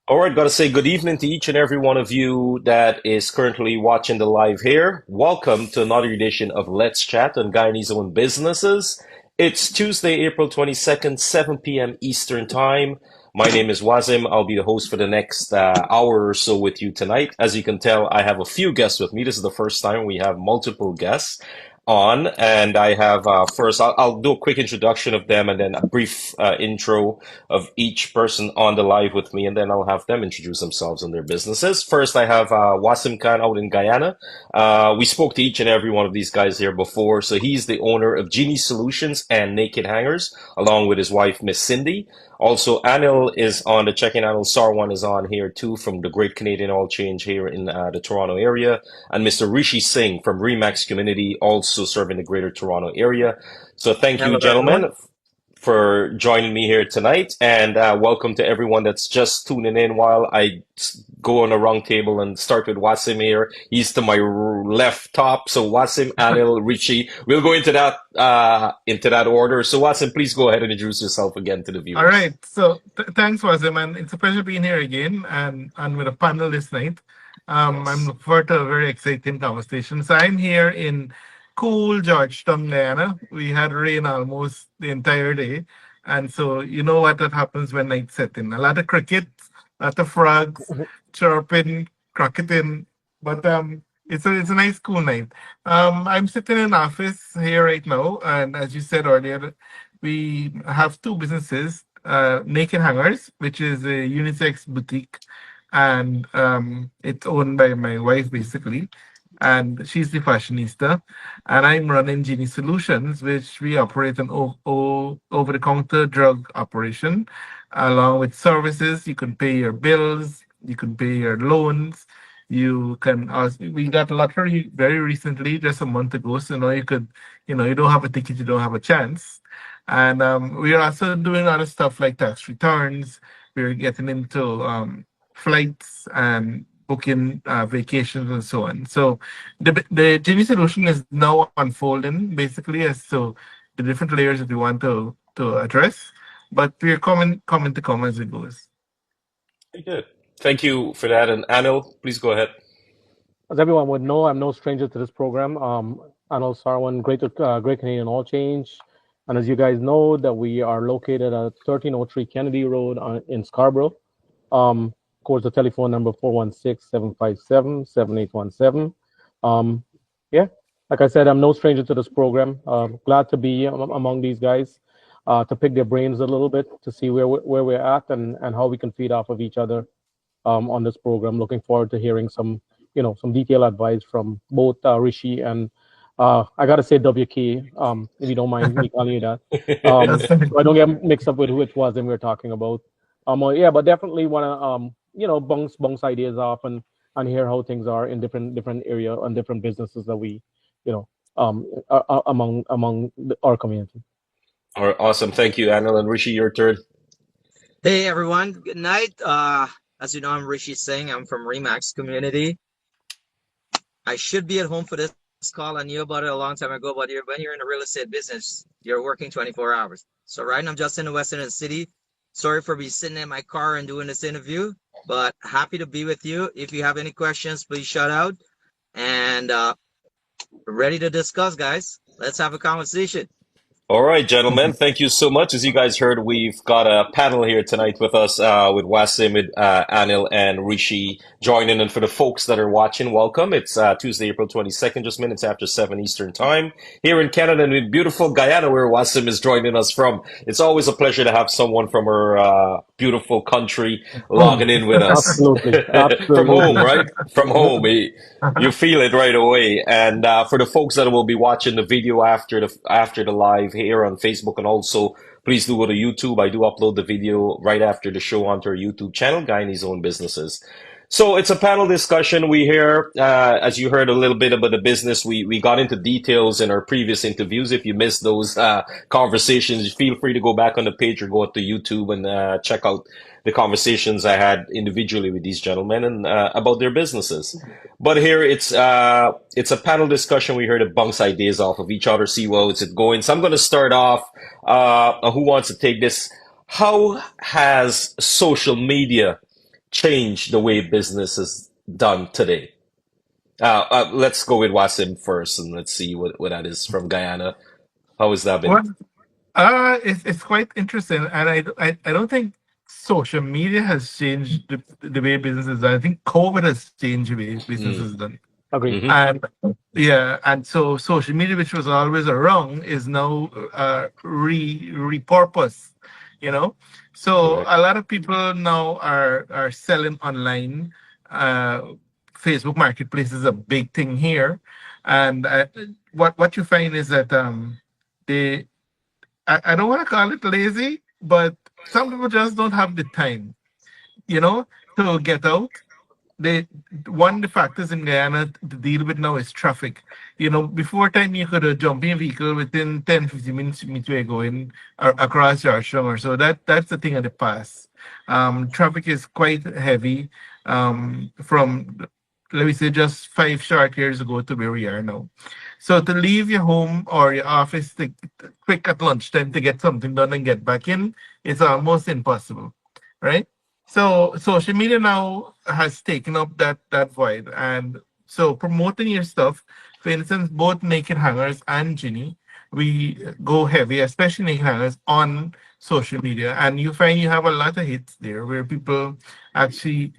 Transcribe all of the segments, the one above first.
All right, gotta say good evening to each and every one of you that is currently watching the live here. Welcome to another edition of Let's Chat on Guyanese Own Businesses. It's Tuesday, April 22nd, 7 p.m. Eastern Time. My name is Wazim. I'll be the host for the next hour or so with you tonight. As you can tell, I have a few guests with me. This is the first time we have multiple guests on, and I have first, I'll do a quick introduction of them and then a brief intro of each person on the live with me, and then I'll have them introduce themselves and their businesses. First, I have Wasim Khan out in Guyana. We spoke to each and every one of these guys here before. So he's the owner of Genie Solutions and Naked Hangers, along with his wife, Miss Cindy. Also, Anil is on the check-in. Anil Sarwan is on here too from the Great Canadian Oil Change here in the Toronto area. And Mr. Rishi Singh from Remax Community, also serving the Greater Toronto area. So thank you, Hello, everyone. gentlemen, for joining me here tonight, and welcome to everyone that's just tuning in while I go on a round table and start with Wasim here. He's to my left top, so Wasim, Anil, Rishi. We'll go into that order. So Wasim, please go ahead and introduce yourself again to the All viewers. right. So thanks, Wazim, and it's a pleasure being here again and with a panel this night. I'm Yes. looking forward to a very exciting conversation. So I'm here in cool Georgetown, Guyana. We had rain almost the entire day, and so you know what that happens when night set in. A lot of crickets, a lot of frogs chirping, crocketing, but it's a nice cool night. I'm sitting in an office here right now, and as you said earlier, we have two businesses, Naked Hangers, which is a unisex boutique, and it's owned by my wife basically, and she's the fashionista, and I'm running Genie Solutions, which we operate an over-the-counter drug operation, along with services. You can pay your bills, you can pay your loans. You can ask, we got a lottery very recently, just a month ago. So now you don't have a ticket, you don't have a chance. And we are also doing other stuff like tax returns. We're getting into flights and booking vacations and so on. So the Genie solution is now unfolding basically as to the different layers that we want to address. But we're coming to come as it goes. Very good. Thank you for that. And Anil, please go ahead. As everyone would know, I'm no stranger to this program. Anil Sarwan, Great Canadian All Change. And as you guys know, that we are located at 1303 Kennedy Road in Scarborough. Of course, the telephone number 416-757-7817. Um, yeah, like I said, I'm no stranger to this program. Glad to be among these guys, to pick their brains a little bit, to see where we're at and how we can feed off of each other on this program. Looking forward to hearing some detailed advice from both Rishi and I gotta say WK, if you don't mind me calling you that. That's So I don't get mixed up with who it was and we were talking about. Yeah, but definitely wanna bounce ideas off and hear how things are in different area and different businesses that we, you know, among our community. All right, awesome. Thank you, Anil and Rishi. Your turn. Hey everyone, good night. As you know, I'm Rishi Singh. I'm from Remax Community. I should be at home for this call. I knew about it a long time ago, but when you're in the real estate business, you're working 24 hours. So right now I'm just in the Western City. Sorry for me sitting in my car and doing this interview, but happy to be with you. If you have any questions, please shout out and ready to discuss, guys. Let's have a conversation. All right, gentlemen. Thank you so much. As you guys heard, we've got a panel here tonight with us, with Wasim, with Anil, and Rishi joining. And for the folks that are watching, welcome. It's Tuesday, April 22nd, just minutes after 7 Eastern Time here in Canada and in beautiful Guyana, where Wasim is joining us from. It's always a pleasure to have someone from our beautiful country logging home. in with us Absolutely, from home, absolutely. right? From home. You feel it right away. And for the folks that will be watching the video after the live here on Facebook, and also please do go to YouTube. I do upload the video right after the show onto our YouTube channel, Guyanese Own Businesses. So it's a panel discussion. We hear, as you heard a little bit about the business, we got into details in our previous interviews. If you missed those conversations, feel free to go back on the page or go to YouTube and check out the conversations I had individually with these gentlemen and about their businesses. But here it's a panel discussion. We heard to bounce ideas off of each other, see what's it going. So I'm going to start off. Who wants to take this? How has social media changed the way business is done today? Let's go with Wasim first, and let's see what that is from Guyana. How has that been? Well, it's quite interesting, and I don't think social media has changed the way business is done. I think COVID has changed the way business Mm. is done. Agree. Hmm. And yeah, and so social media, which was always around, is now repurposed. You know, so Correct. a lot of people now are selling online. Facebook Marketplace is a big thing here, and what you find is that they I don't want to call it lazy, but some people just don't have the time, you know, to get out. They One of the factors in Guyana to deal with now is traffic. You know, before time you could jump in a vehicle within 10-15 minutes to meet where you're going across Georgetown or so. That's the thing of the past. Traffic is quite heavy from let me say just 5 short years ago to where we are now. So to leave your home or your office quick at lunchtime to get something done and get back in is almost impossible, right? So social media now has taken up that void, and so promoting your stuff. For instance, both Naked Hangers and Ginny, we go heavy, especially Naked Hangers, on social media, and you find you have a lot of hits there where people actually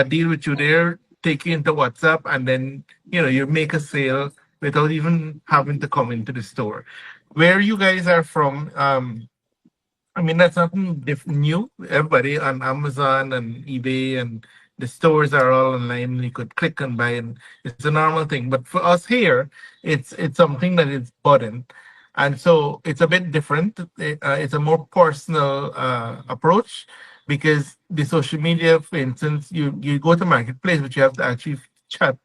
deal with you there, take you into WhatsApp, and then you make a sale without even having to come into the store. Where you guys are from, I mean, that's nothing new. Everybody on Amazon and eBay and the stores are all online. You could click and buy, and it's a normal thing. But for us here, it's something that is button, and so it's a bit different. It's a more personal approach because the social media, for instance, you go to marketplace, but you have to actually chat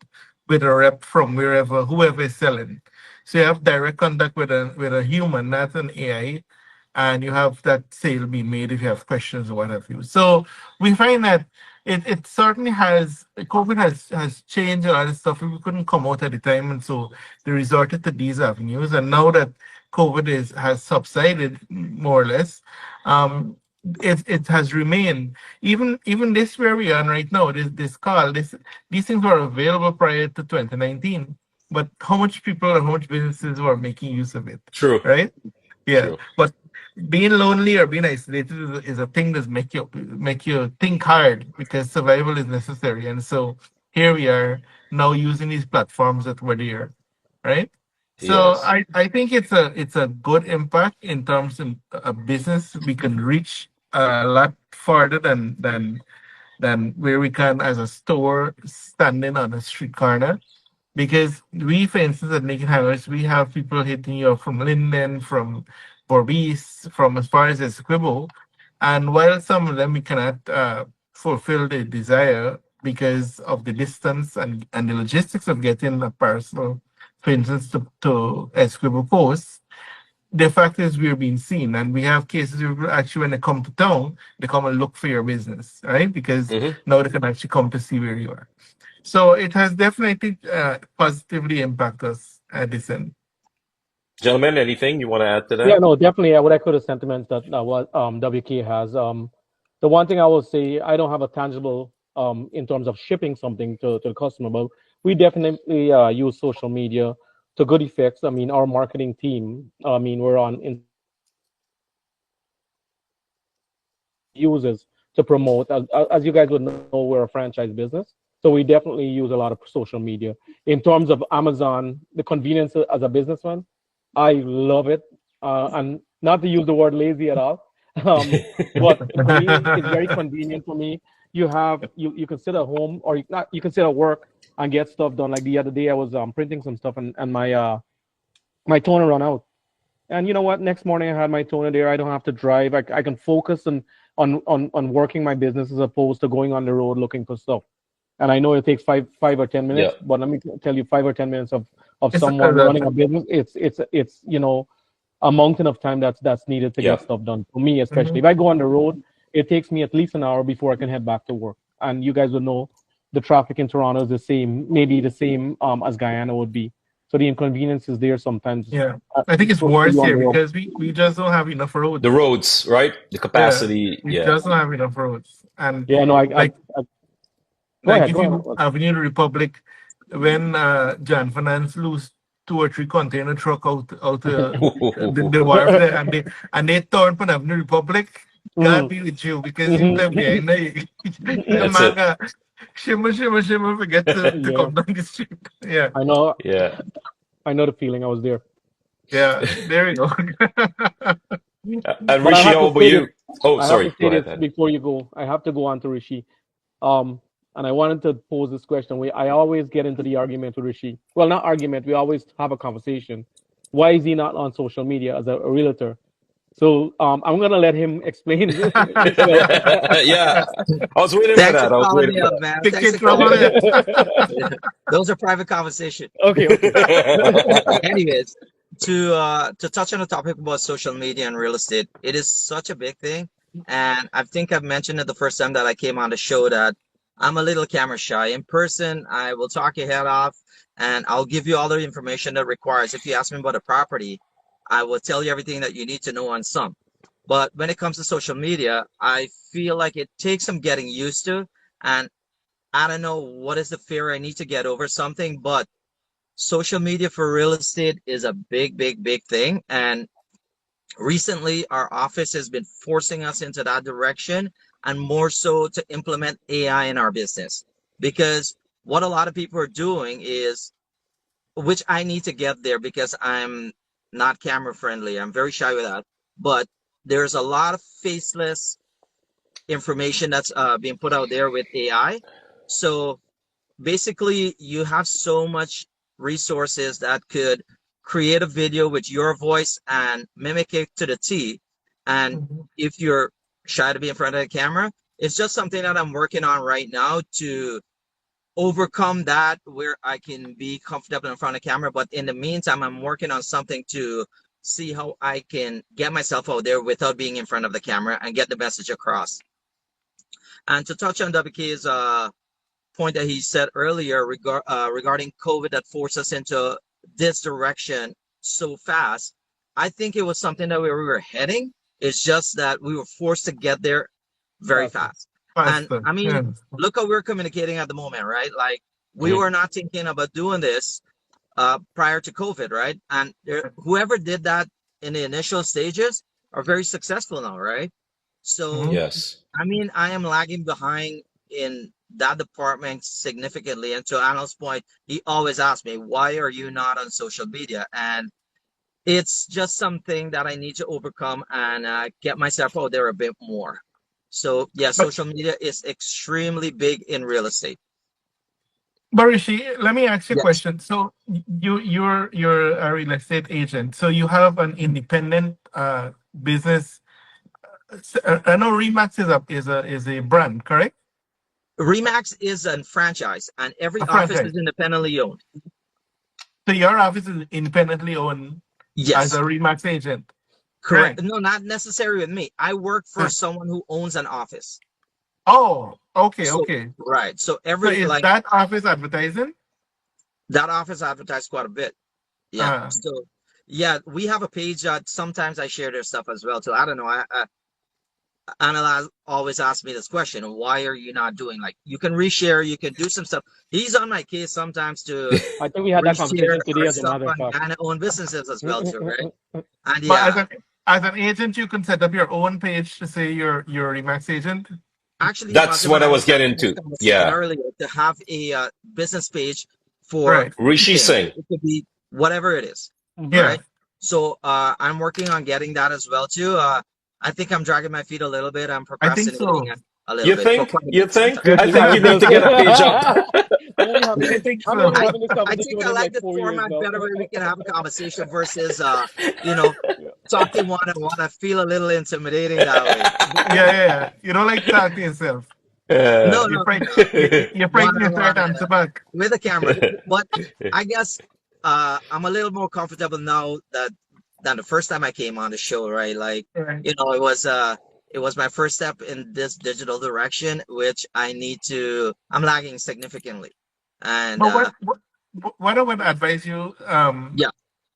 with a rep from wherever, whoever is selling. So you have direct contact with a human, not an AI, and you have that sale being made if you have questions or what have you. So we find that it certainly COVID has changed a lot of stuff. We couldn't come out at the time, and so they resorted to these avenues. And now that COVID has subsided more or less, it has remained. Even this where we are right now, this call, these things were available prior to 2019. But how much people or how much businesses were making use of it, True. right? Yeah, True. but being lonely or being isolated is a thing that make you think hard because survival is necessary. And so here we are now using these platforms that were there, right? So Yes. I think it's a good impact in terms of a business. We can reach a lot farther than where we can as a store standing on a street corner. Because we, for instance, at Naked Hangers, we have people hitting you up from Linden, from Borbis, from as far as Esquibo. And while some of them we cannot fulfill the desire because of the distance and the logistics of getting a parcel, for instance, to Esquibo Post, the fact is we're being seen. And we have cases where people actually, when they come to town, they come and look for your business, right? Because Hmm. now they can actually come to see where you are. So it has definitely positively impacted us at this end. Gentlemen, anything you want to add to Yeah, that? no, definitely. I would echo the sentiments that what WK has. The one thing I will say, I don't have a tangible in terms of shipping something to the customer, but we definitely use social media to good effects. I mean, our marketing team, I mean, we're on uses to promote. As you guys would know, we're a franchise business, so we definitely use a lot of social media. In terms of Amazon, the convenience as a businessman, I love it, and not to use the word lazy at all, but for me, it's very convenient for me. You can sit at home or you can sit at work and get stuff done. Like the other day, I was printing some stuff and my toner run out. And you know what? Next morning I had my toner there. I don't have to drive. I can focus on working my business as opposed to going on the road looking for stuff. And I know it takes five or 10 minutes, Yeah. but let me tell you, 5 or 10 minutes of It's someone running a business, it's a mountain of time that's needed to Yeah. get stuff done. For me, especially Mhm. if I go on the road, it takes me at least an hour before I can head back to work. And you guys would know the traffic in Toronto is the same, maybe the same as Guyana would be. So the inconvenience is there sometimes. Yeah. I think it's For worse you on here the road. because we just don't have enough The roads. roads, right? The Yeah. capacity. We Yeah. just don't have enough roads. And Yeah, no, like go like ahead, if go ahead. you Avenue Republic, when John Finance lose 2 or 3 container truck out the wharf there, and they turn on Avenue Republic, God Mhm. be with you because you live Mhm. there. The That's it. manga shimmer, forget to Yeah, come down the street. Yeah, I know. Yeah. I know the feeling. I was there. yeah. There you go. And But I Rishi, have how to about say this. you? Oh, I have to sorry. Go say ahead, this Ed. before you go. I have to go on to Rishi. Um, and I wanted to pose this question. I always get into the argument with Rishi. Well, not argument. We always have a conversation. Why is he not on social media as a realtor? So I'm gonna let him explain. Yeah. I was waiting for Thanks for that. I was calling waiting me for up, man. Pick Thanks it for trouble calling me up. it. Those are private conversation. Okay, okay. that. Anyways, to touch on the topic about social media and real estate, it is such a big thing. And I think I've mentioned it the first time that I came on the show that I'm a little camera shy. In person, I will talk your head off and I'll give you all the information that requires. If you ask me about a property, I will tell you everything that you need to know on some. But when it comes to social media, I feel like it takes some getting used to. And I don't know what is the fear I need to get over something, but social media for real estate is a big thing. And recently, our office has been forcing us into that direction and more so to implement AI in our business. Because what a lot of people are doing is, which I need to get there because I'm not camera friendly, I'm very shy with that. But there's a lot of faceless information that's being put out there with AI. So basically you have so much resources that could create a video with your voice and mimic it to the T. And Mhm. if you're shy to be in front of the camera, it's just something that I'm working on right now to overcome that where I can be comfortable in front of the camera. But in the meantime, I'm working on something to see how I can get myself out there without being in front of the camera and get the message across. And to touch on WK's point that he said earlier regarding COVID that forced us into this direction so fast, I think it was something that we were heading. It's just that we were forced to get there very Faster. fast. And Faster. I mean, Yeah. look how we're communicating at the moment, right? Like we Mhm. were not thinking about doing this prior to COVID, right? And whoever did that in the initial stages are very successful now, right? So Mhm. Yes. I mean, I am lagging behind in that department significantly. And to Anil's point, he always asks me, why are you not on social media? And it's just something that I need to overcome and get myself out there a bit more. So yeah, But social media is extremely big in real estate. Rishi, let me ask you a Yes. question. So you're a real estate agent. So you have an independent business. I know Remax is a brand, correct? Remax is a franchise and every A office is franchise. independently owned. So your office is independently owned as a Yes, Remax agent. correct. Right. No, not necessarily with me. I work for Huh. someone who owns an office. Oh, okay, So, okay. right. So So every is like that office advertising? that office advertised quite a bit. Yeah. Uh, So yeah, we have a page that sometimes I share their stuff as well too. I don't know. Anil always asks me this question: why are you not doing like you can reshare, you can do some stuff. He's on my case sometimes to I think we had that reshare conversation today, our as a stuff matter of on fact. Guyana own businesses as well too, right? And but yeah, as an agent, you can set up your own page to say you're a Remax agent. actually, That's Wazim what and I I was were getting having this to. conversation Yeah. earlier to have a business page for Right. Rishi anything. Singh. It could be whatever it is, Mhm. Yeah. right? So I'm working on getting that as well too. I think I'm dragging my feet a little bit. I'm I think procrastinating so. a little You bit for think? quite a You bit think? sometimes. Yeah, I see, think I you was need gonna to say. get a page up. I'm only having I this. think I'm so. only I having this I conversation think with I him like like the 4 years format now. better where we can have a conversation versus you know Yeah. talking one on one. I feel a little intimidating that way. Yeah. You don't like to talk to yourself. No, Uh, You're no, afraid no. you're afraid One to on start one answer back. with a camera. But I guess I'm a little more comfortable now that than the first time I came on the show, right? Like, Right. it was my first step in this digital direction, which I'm lagging significantly. And But what I would advise you Yeah,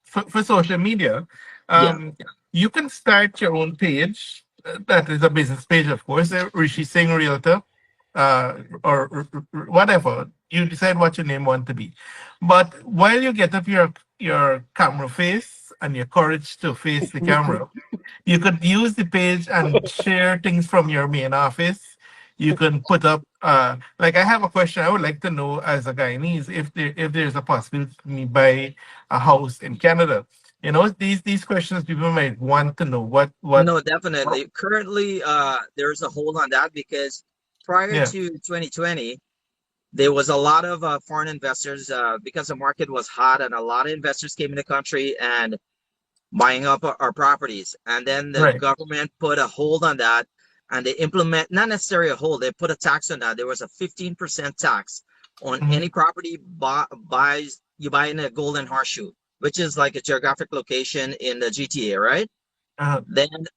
for social media, yeah. um, you can start your own page. That is a business page, of course. Rishi Singh Realtor, or whatever you decide what your name want to be. But while you get up your camera face and your courage to face the camera, you could use the page and share things from your main office. You can put up, like I have a question I would like to know as a Guyanese if there's a possibility for me buy a house in Canada. You know, these questions people might want to know. What? No, definitely. Currently, there's a hold on that because prior Yeah. to 2020, there was a lot of foreign investors because the market was hot and a lot of investors came in the country and buying up our properties. And then the Right. government put a hold on that and they implement, not necessarily a hold, they put a tax on that. There was a 15% tax on Mhm. any property you buy in a golden horseshoe, which is like a geographic location in the GTA, right? Then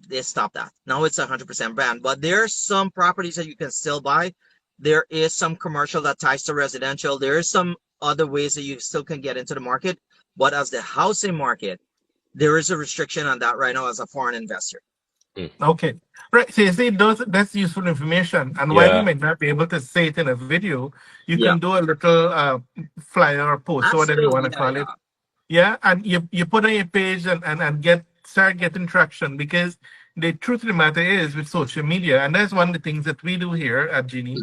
they stopped that. Now it's 100% banned. But there are some properties that you can still buy. There is some commercial that ties to residential. There is some other ways that you still can get into the market. But as the housing market, there is a restriction on that right now as a foreign investor. Okay. Right. So you see, that's useful information. And while you Yeah. might not be able to say it in a video, you Yeah, can do a little flyer or post or whatever you want absolutely. to Yeah, call it. yeah. Yeah, and you put on your page and start getting traction, because the truth of the matter is with social media, and that's one of the things that we do here at Genie,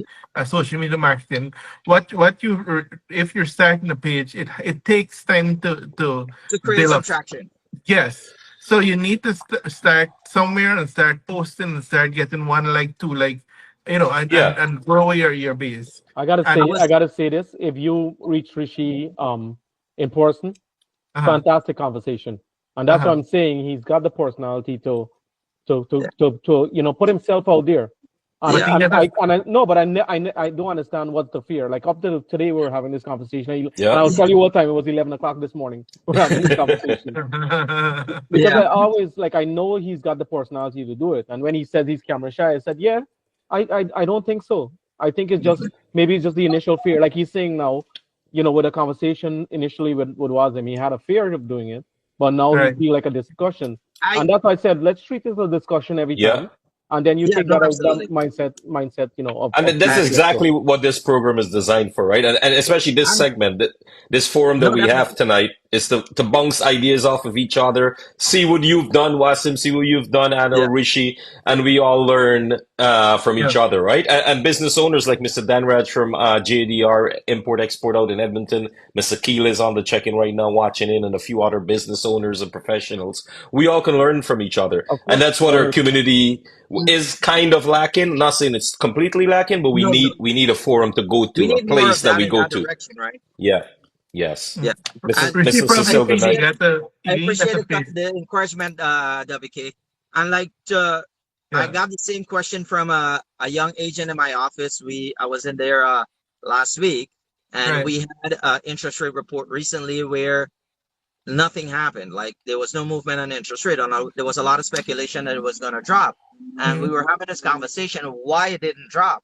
social media marketing. What you if you're starting a page, it takes time to To create build some up. traction. Yes, so you need to start somewhere and start posting and start getting one like, two like, Yeah. and grow your base. I gotta And I say, I was, gotta say this. If you reach Rishi in person, uh-huh, fantastic conversation, and that's what uh-huh. I'm saying. He's got the personality to put himself out there. But yeah, he never. I no, but I don't understand what's the fear. Like up till today, we were having this conversation, and Yeah. I'll tell you what time it was. 11 o'clock this morning. We're having this conversation because yeah. I always like I know he's got the personality to do it. And when he said he's camera shy, I said, yeah, I don't think so. I think it's just maybe it's just the initial fear. Like he's saying now, with a conversation initially with Wazim, he had a fear of doing it, but now he Right. feel like a discussion. I, And that's why I said let's treat this as a discussion every Yeah. time, and then you yeah, take no, that out that absolutely. mindset, I of mean, this trying is to get exactly close. what this program is designed for, right? And especially this I'm, segment, this forum that no, we have definitely. tonight is to bounce ideas off of each other, see what you've done, Wasim, see what you've done, Yeah, Anil, Rishi, and we all learn from Yeah. each other, right? And business owners like Mr. Danraj from JDR Import Export out in Edmonton, Mr. Keel is on the check-in right now watching in, and a few other business owners and professionals. We all can learn from each other. Of And course, that's what our always. community is kind of lacking. I'm not saying it's completely lacking, but we no, no. need a forum to go We to, a need more place of that that we in go that to. direction, right? Yeah. Yes. Yeah. And Mrs. I Cecile Reciprocity, Devan. appreciate you I get appreciate the face. the encouragement, WK. And like I Yeah. got the same question from a young agent in my office. I was in there last week, and Right. we had an interest rate report recently where nothing happened. Like there was no movement on interest rate. There was a lot of speculation that it was going to drop, and we Mhm. were having this conversation of why it didn't drop.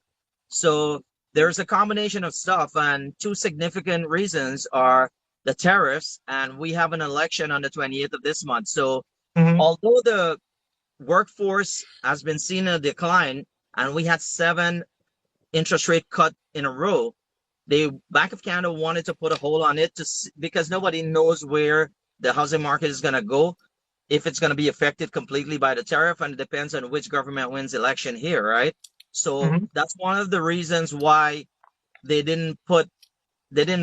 So there's a combination of stuff, and two significant reasons are the tariffs, and we have an election on the 28th of this month. So Mhm. although the workforce has been seeing a decline, and we had 7 interest rate cut in a row, the Bank of Canada wanted to put a hold on it because nobody knows where the housing market is going to go, if it's going to be affected completely by the tariff, and it depends on which government wins election here, right? So Mhm. that's one of the reasons why they didn't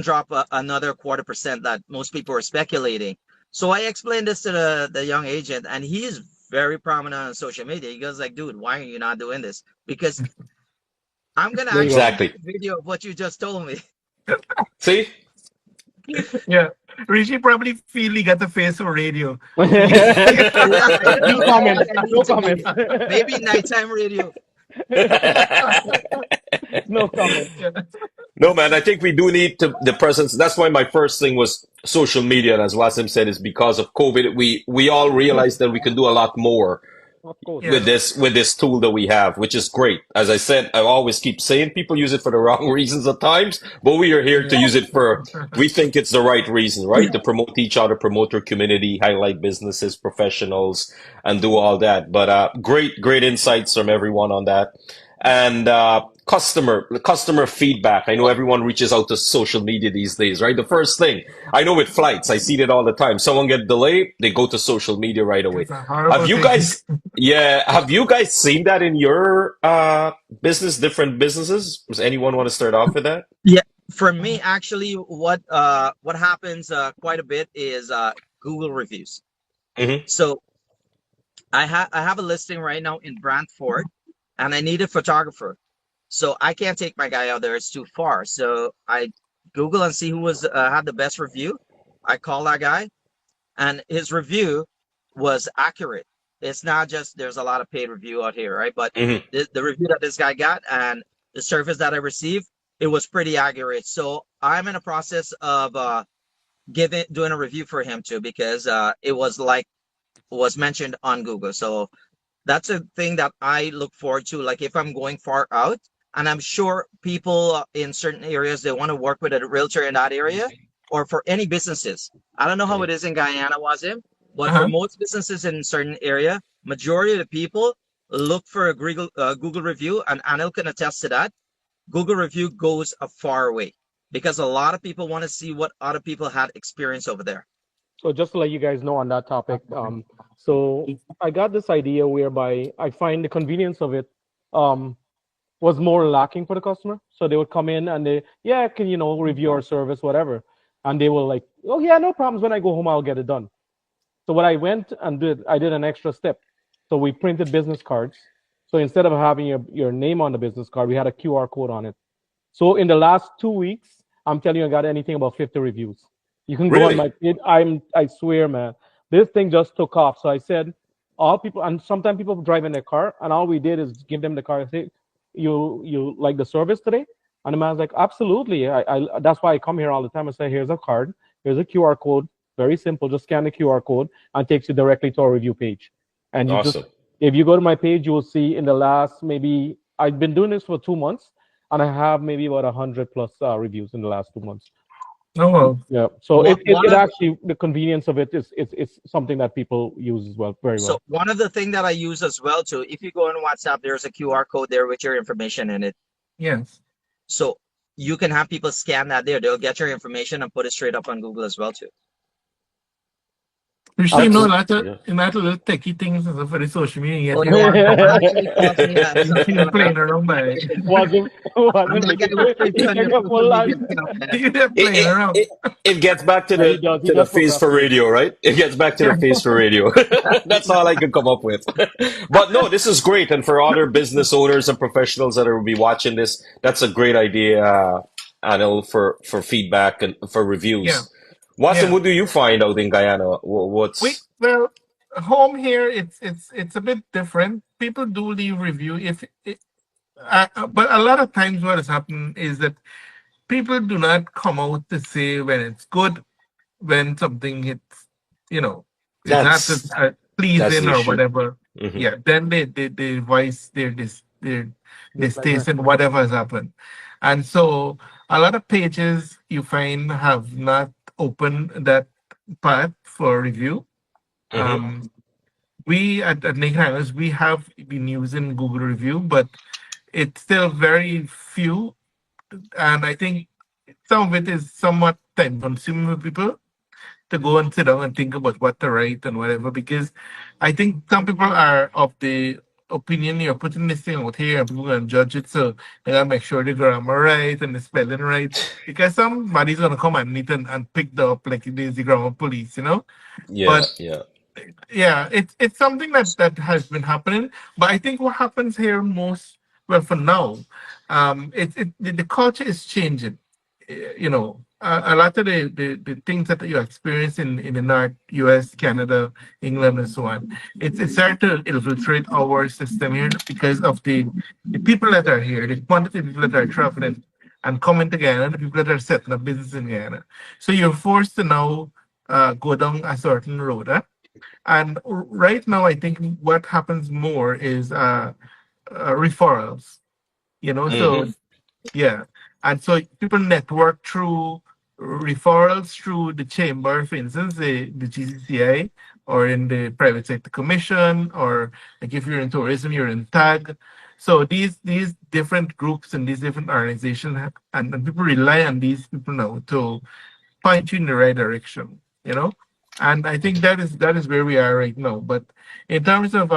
drop another 0.25% that most people are speculating. So I explained this to the young agent, and he is very prominent on social media. He goes like, dude, why are you not doing this? Because I'm going to There you go. actually make Exactly. a video of what you just told me. See? Yeah. Rishi probably feel he got the face for radio. Yeah, you No know comment. what I need No to be. comment. Maybe nighttime radio. No comment. Yeah. No, man, I think we do need the presence. That's why my first thing was social media. And as Wasim said, is because of COVID, we all realized that we could do a lot more Of course. Yeah. with this tool that we have, which is great. As I said, I always keep saying people use it for the wrong reasons at times, but we are here to use it for, we think it's the right reason, right? To promote each other, promote our community, highlight businesses, professionals, and do all that. But great insights from everyone on that. And customer feedback. I know everyone reaches out to social media these days, right? The first thing I know with flights, I see it all the time. Someone get delayed, they go to social media right away. It's a Have horrible you thing. guys, yeah, have you guys seen that in your business, different businesses? Does anyone want to start off with that? Yeah, for me, actually, what happens quite a bit is Google reviews. Hmm. So I have a listing right now in Brantford, and I need a photographer. So I can't take my guy out there; it's too far. So I Google and see who was had the best review. I call that guy, and his review was accurate. It's not just there's a lot of paid review out here, right? But Hmm. the review that this guy got and the service that I received, it was pretty accurate. So I'm in a process of doing a review for him too, because it was like was mentioned on Google. So that's a thing that I look forward to. Like if I'm going far out, and I'm sure people in certain areas they want to work with a realtor in that area, or for any businesses. I don't know how it is in Guyana, Wasim, but for Uh-huh. most businesses in certain area, majority of the people look for a Google review, and Anil can attest to that. Google review goes a far way because a lot of people want to see what other people had experience over there. So just to let you guys know on that topic, so I got this idea whereby I find the convenience of it um, was more lacking for the customer. So they would come in and they, yeah, can review our service, whatever, and they will like, oh yeah, no problems. When I go home, I'll get it done. So what I went and did, I did an extra step. So we printed business cards. So instead of having your name on the business card, we had a QR code on it. So in the last 2 weeks, I'm telling you, I got anything about 50 reviews. You can go on Really? my page. I swear, man, this thing just took off. So I said, all people, and sometimes people drive in their car, and all we did is give them the car and say, you like the service today? And the man's like, absolutely. I that's why I come here all the time. I say, here's a card, here's a QR code, very simple. Just scan the QR code and takes you directly to our review page. And you just, Awesome. if you go to my page, you will see in the last maybe I've been doing this for 2 months, and I have maybe about 100+ reviews in the last 2 months. Oh well. Yeah. So One, one it of actually the convenience of it is it's something that people use as well very so well. one of the thing that I use as well too, if you go on WhatsApp, there's a QR code there with your information in it. Yes. So you can have people scan that there. They'll get your information and put it straight up on Google as well too. Rishi, That's you know that little techie things and stuff for the social media. Oh, Yet you know, Sarwan actually taught me that. So you're playing around by it. wasn't I'm wasn't that guy making who's pretty on your making a social full media life. account, man. You're it, playing it, around. it, it gets back to Yeah, he does. He the does face for procrastinate. radio, right? It gets back to the face for radio. That's all I can come up with. But no, this is great. And for other business owners and professionals that will be watching this, that's a great idea, Anil, for feedback and for Yeah. reviews. Wasim, Yeah. what do you find out in Guyana? What's Well, home here it's a bit different. People do leave review but a lot of times what has happened is that people do not come out to say when it's good, when something you know it's not that's pleasing the or issue. whatever. Hmm. Yeah, then they voice their distaste in whatever has happened. And so a lot of pages you find have not opened that path for review. Hmm. um we at Naked Islands, we have been using Google Review, but it's still very few, and I think some of it is somewhat time consuming for people to go and sit down and think about what to write and whatever. Because I think some people are of the opinion you're putting this thing out here and people are going to judge it, so they gotta make sure the grammar right and the spelling right. Because somebody's gonna come and meet and pick it up like it is the grammar police, you know. Yeah, But yeah. yeah, it's something that has been happening. But I think what happens here most, well, for now, the culture is changing. You know, a lot of the things that you experience in the North, U.S., Canada, England, and so on, it's starting to infiltrate our system here because of the people that are here, the quantity of people that are traveling and coming to Guyana, the people that are setting up business in Guyana. So you're forced to now go down a certain road. And right now, I think what happens more is referrals. So Hmm. yeah. And so people network through referrals through the chamber, for instance, the GCCI, or in the private sector commission, or like if you're in tourism, you're in TAG. So these different groups and these different organizations, and people rely on these people now to point you in the right direction. And I think that is where we are right now. But in terms of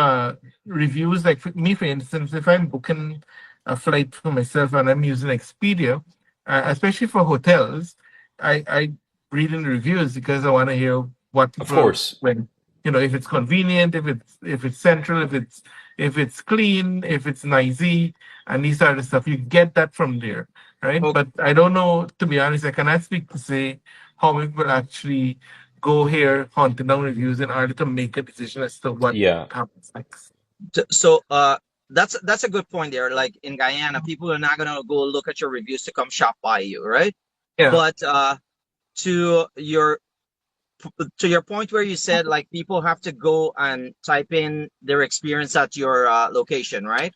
reviews, like for me, for instance, if I'm booking a flight for myself and I'm using Expedia, especially for hotels, I read in the reviews because I want to hear what Of people, course. when if it's convenient, if it's central, if it's clean, if it's noisy, and these sort of stuff. You get that from there, right? Okay. But I don't know, to be honest. I cannot speak to say how many people actually go here, hunting down reviews in order to make a decision as to what Yeah. happens next. So that's a good point there. Like in Guyana, people are not gonna go look at your reviews to come shop by you, right? Yeah. But to your to your point where you said like people have to go and type in their experience at your location, right?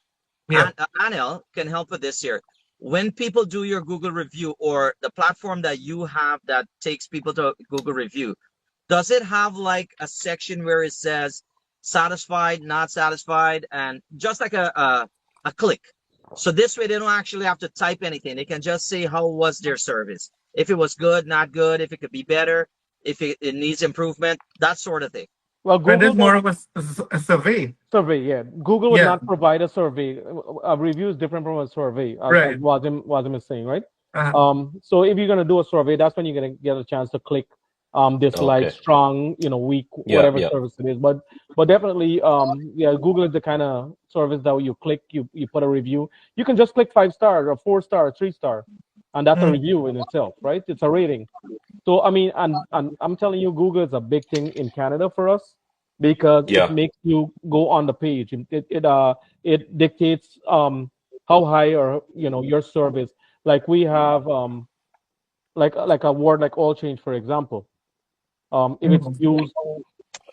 Yeah. And Anil can help with this here. When people do your Google review or the platform that you have that takes people to Google review, does it have like a section where it says satisfied, not satisfied, and just like a click? So this way they don't actually have to type anything. They can just say how was their service. If it was good, not good, if it could be better, if it needs improvement, that sort of thing. Well, Right. Google It's more does of a survey. survey. Yeah, Google would Yeah. not provide a survey. A review is different from a survey, as Right. Wazim is saying, right? Uh-huh. So if you're gonna do a survey, that's when you're gonna get a chance to click dislike, Okay. strong, weak, Yeah. whatever Yeah. service it is. But definitely, yeah, Google is the kind of service that you click, you put a review. You can just click 5 star or 4 star or 3 star, and that's a Mm. review in itself, right? It's a rating. So I mean, and I'm telling you, Google is a big thing in Canada for us because it Yeah. makes you go on the page. It dictates how high or your service. Like we have like a word like all change, for example. If it's Mm. used,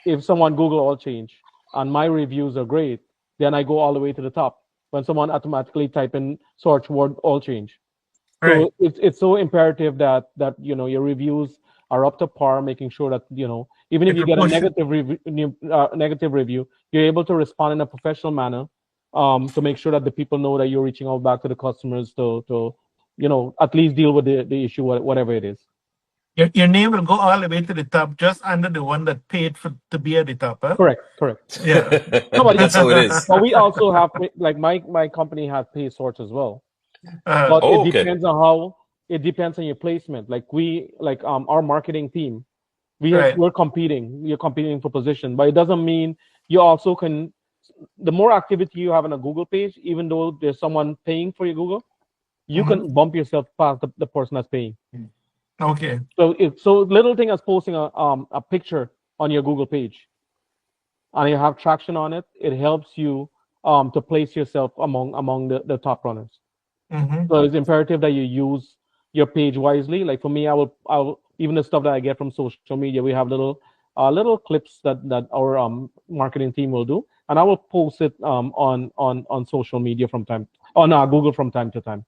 if someone Google all change and my reviews are great, then I go all the way to the top. When someone automatically type in search word all change. Right. So it's so imperative that your reviews are up to par, making sure that even if If you you get a push it. negative review, you're able to respond in a professional manner, to make sure that the people know that you're reaching out back to the customers to at least deal with the issue, whatever it is. Your name will go all the way to the top, just under the one that paid for to be at the top, huh? Correct, correct. Yeah. No, That's how it is. but we also have like my company has pay sorts as well. Uh, But it Oh, okay. depends on how it depends on your placement. Like our marketing team, right. we're competing. You're competing for position, but it doesn't mean you also can. The more activity you have on a Google page, even though there's someone paying for your Google, you Mhm. can bump yourself past the person that's paying. Okay. So little thing as posting a picture on your Google page and you have traction on it, it helps you to place yourself among the top runners. Mm-hmm. So it's imperative that you use your page wisely. Like for me, I will even the stuff that I get from social media, we have little clips that our marketing team will do, and I will post it on social media from time on Google from time to time,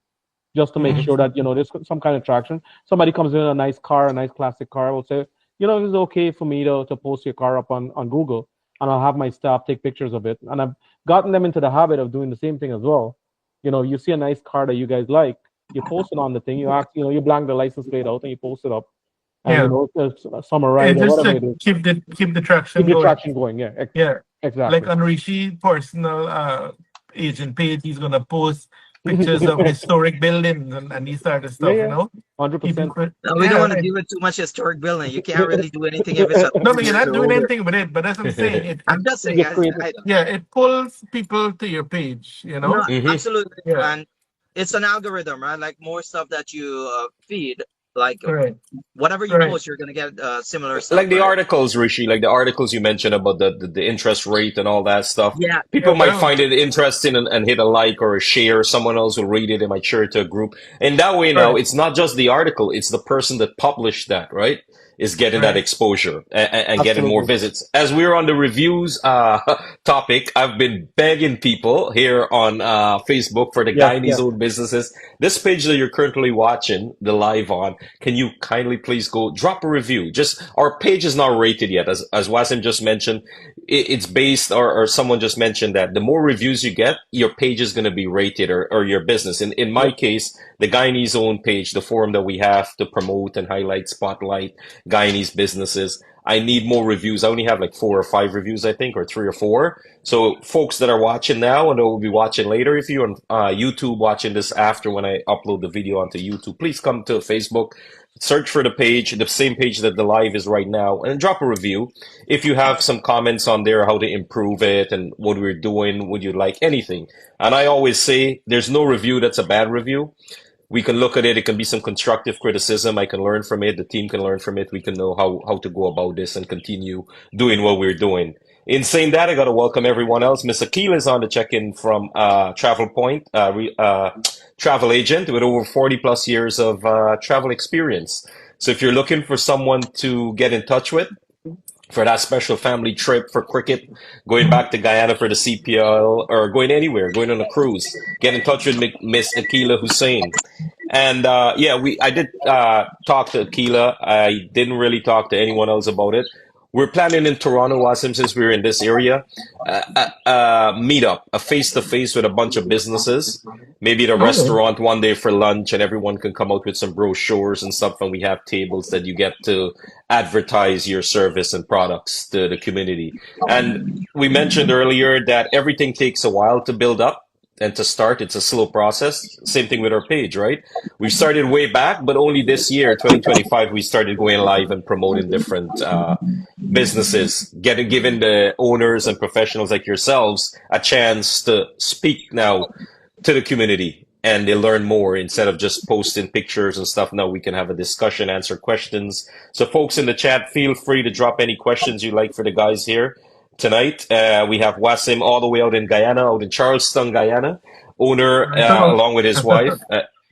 just to make Mm-hmm. sure that there's some kind of traction. Somebody comes in a nice car, a nice classic car, I will say, this is okay for me to post your car up on Google, and I'll have my staff take pictures of it, and I've gotten them into the habit of doing the same thing as well. You see a nice car that you guys like, you post it on the thing, you blank the license plate out and you post it up, and Yeah. it's a summer ride And or just whatever to it is. keep the Keep traction the going. traction going. Yeah, Yeah. Like exactly. on Rishi personal agent page, he's gonna post pictures of historic buildings and these sort of Yeah, stuff, yeah, 100%. No, we don't Yeah, want to right. deal with too much historic building. You can't really do anything if it's an No, old but you're building not or doing older. anything with it. But that's what I'm saying. I'm just You saying, get creative. Yeah, it pulls people to your page. no, Hmm. absolutely. Yeah. And it's an algorithm, right? Like more stuff that you feed, like Right. whatever you Right. post, you're gonna get similar stuff, Like the right? articles, Rishi, like the articles you mentioned about the interest rate and all that stuff. Yeah, Yeah. People might Well. find it interesting and hit a like or a share. Someone else will read it. They might share it to a group. And that way now, Right. it's not just the article, it's the person that published that, right? is getting that Right. exposure and getting more Absolutely. visits. As we're on the reviews topic, I've been begging people here on Facebook for the Yes, Guyanese yes. owned businesses. This page that you're currently watching the live on, can you kindly please go drop a review? Just our page is not rated yet, as Wasim just mentioned. It's based, or someone just mentioned that the more reviews you get, your page is going to be rated, or your business. In my Yep. case, the Guyanese own page, the forum that we have to promote and highlight, spotlight Guyanese businesses. I need more reviews. I only have like 4 or 5 reviews, I think, or 3 or 4. So folks that are watching now and that will be watching later, if you're on YouTube watching this after when I upload the video onto YouTube, please come to Facebook, search for the page, the same page that the live is right now, and drop a review. If you have some comments on there, how to improve it and what we're doing, would you like anything? And I always say there's no review that's a bad review. We can look at it. It can be some constructive criticism. I can learn from it. The team can learn from it. We can know how to go about this and continue doing what we're doing. In saying that, I got to welcome everyone else. Miss Akil is on the check-in from Travel Point, travel agent with over 40 plus years of travel experience. So if you're looking for someone to get in touch with, for that special family trip for cricket, going back to Guyana for the CPL, or going anywhere, going on a cruise, get in touch with Miss Akila Hussein. And yeah, I did talk to Akila. I didn't really talk to anyone else about it. We're planning in Toronto, Wasim, since we're in this area, a meetup, a face-to-face with a bunch of businesses, maybe at a Oh, restaurant one day for lunch, and everyone can come out with some brochures and stuff, and we have tables that you get to advertise your service and products to the community. And we mentioned earlier that everything takes a while to build up and to start. It's a slow process. Same thing with our page, right? We started way back, but only this year, 2025, we started going live and promoting different businesses, giving the owners and professionals like yourselves a chance to speak now to the community, and they learn more instead of just posting pictures and stuff. Now we can have a discussion, answer questions. So folks in the chat, feel free to drop any questions you like for the guys here tonight. We have Wasim all the way out in Guyana, out in Charleston, Guyana, owner right. So, along with his wife.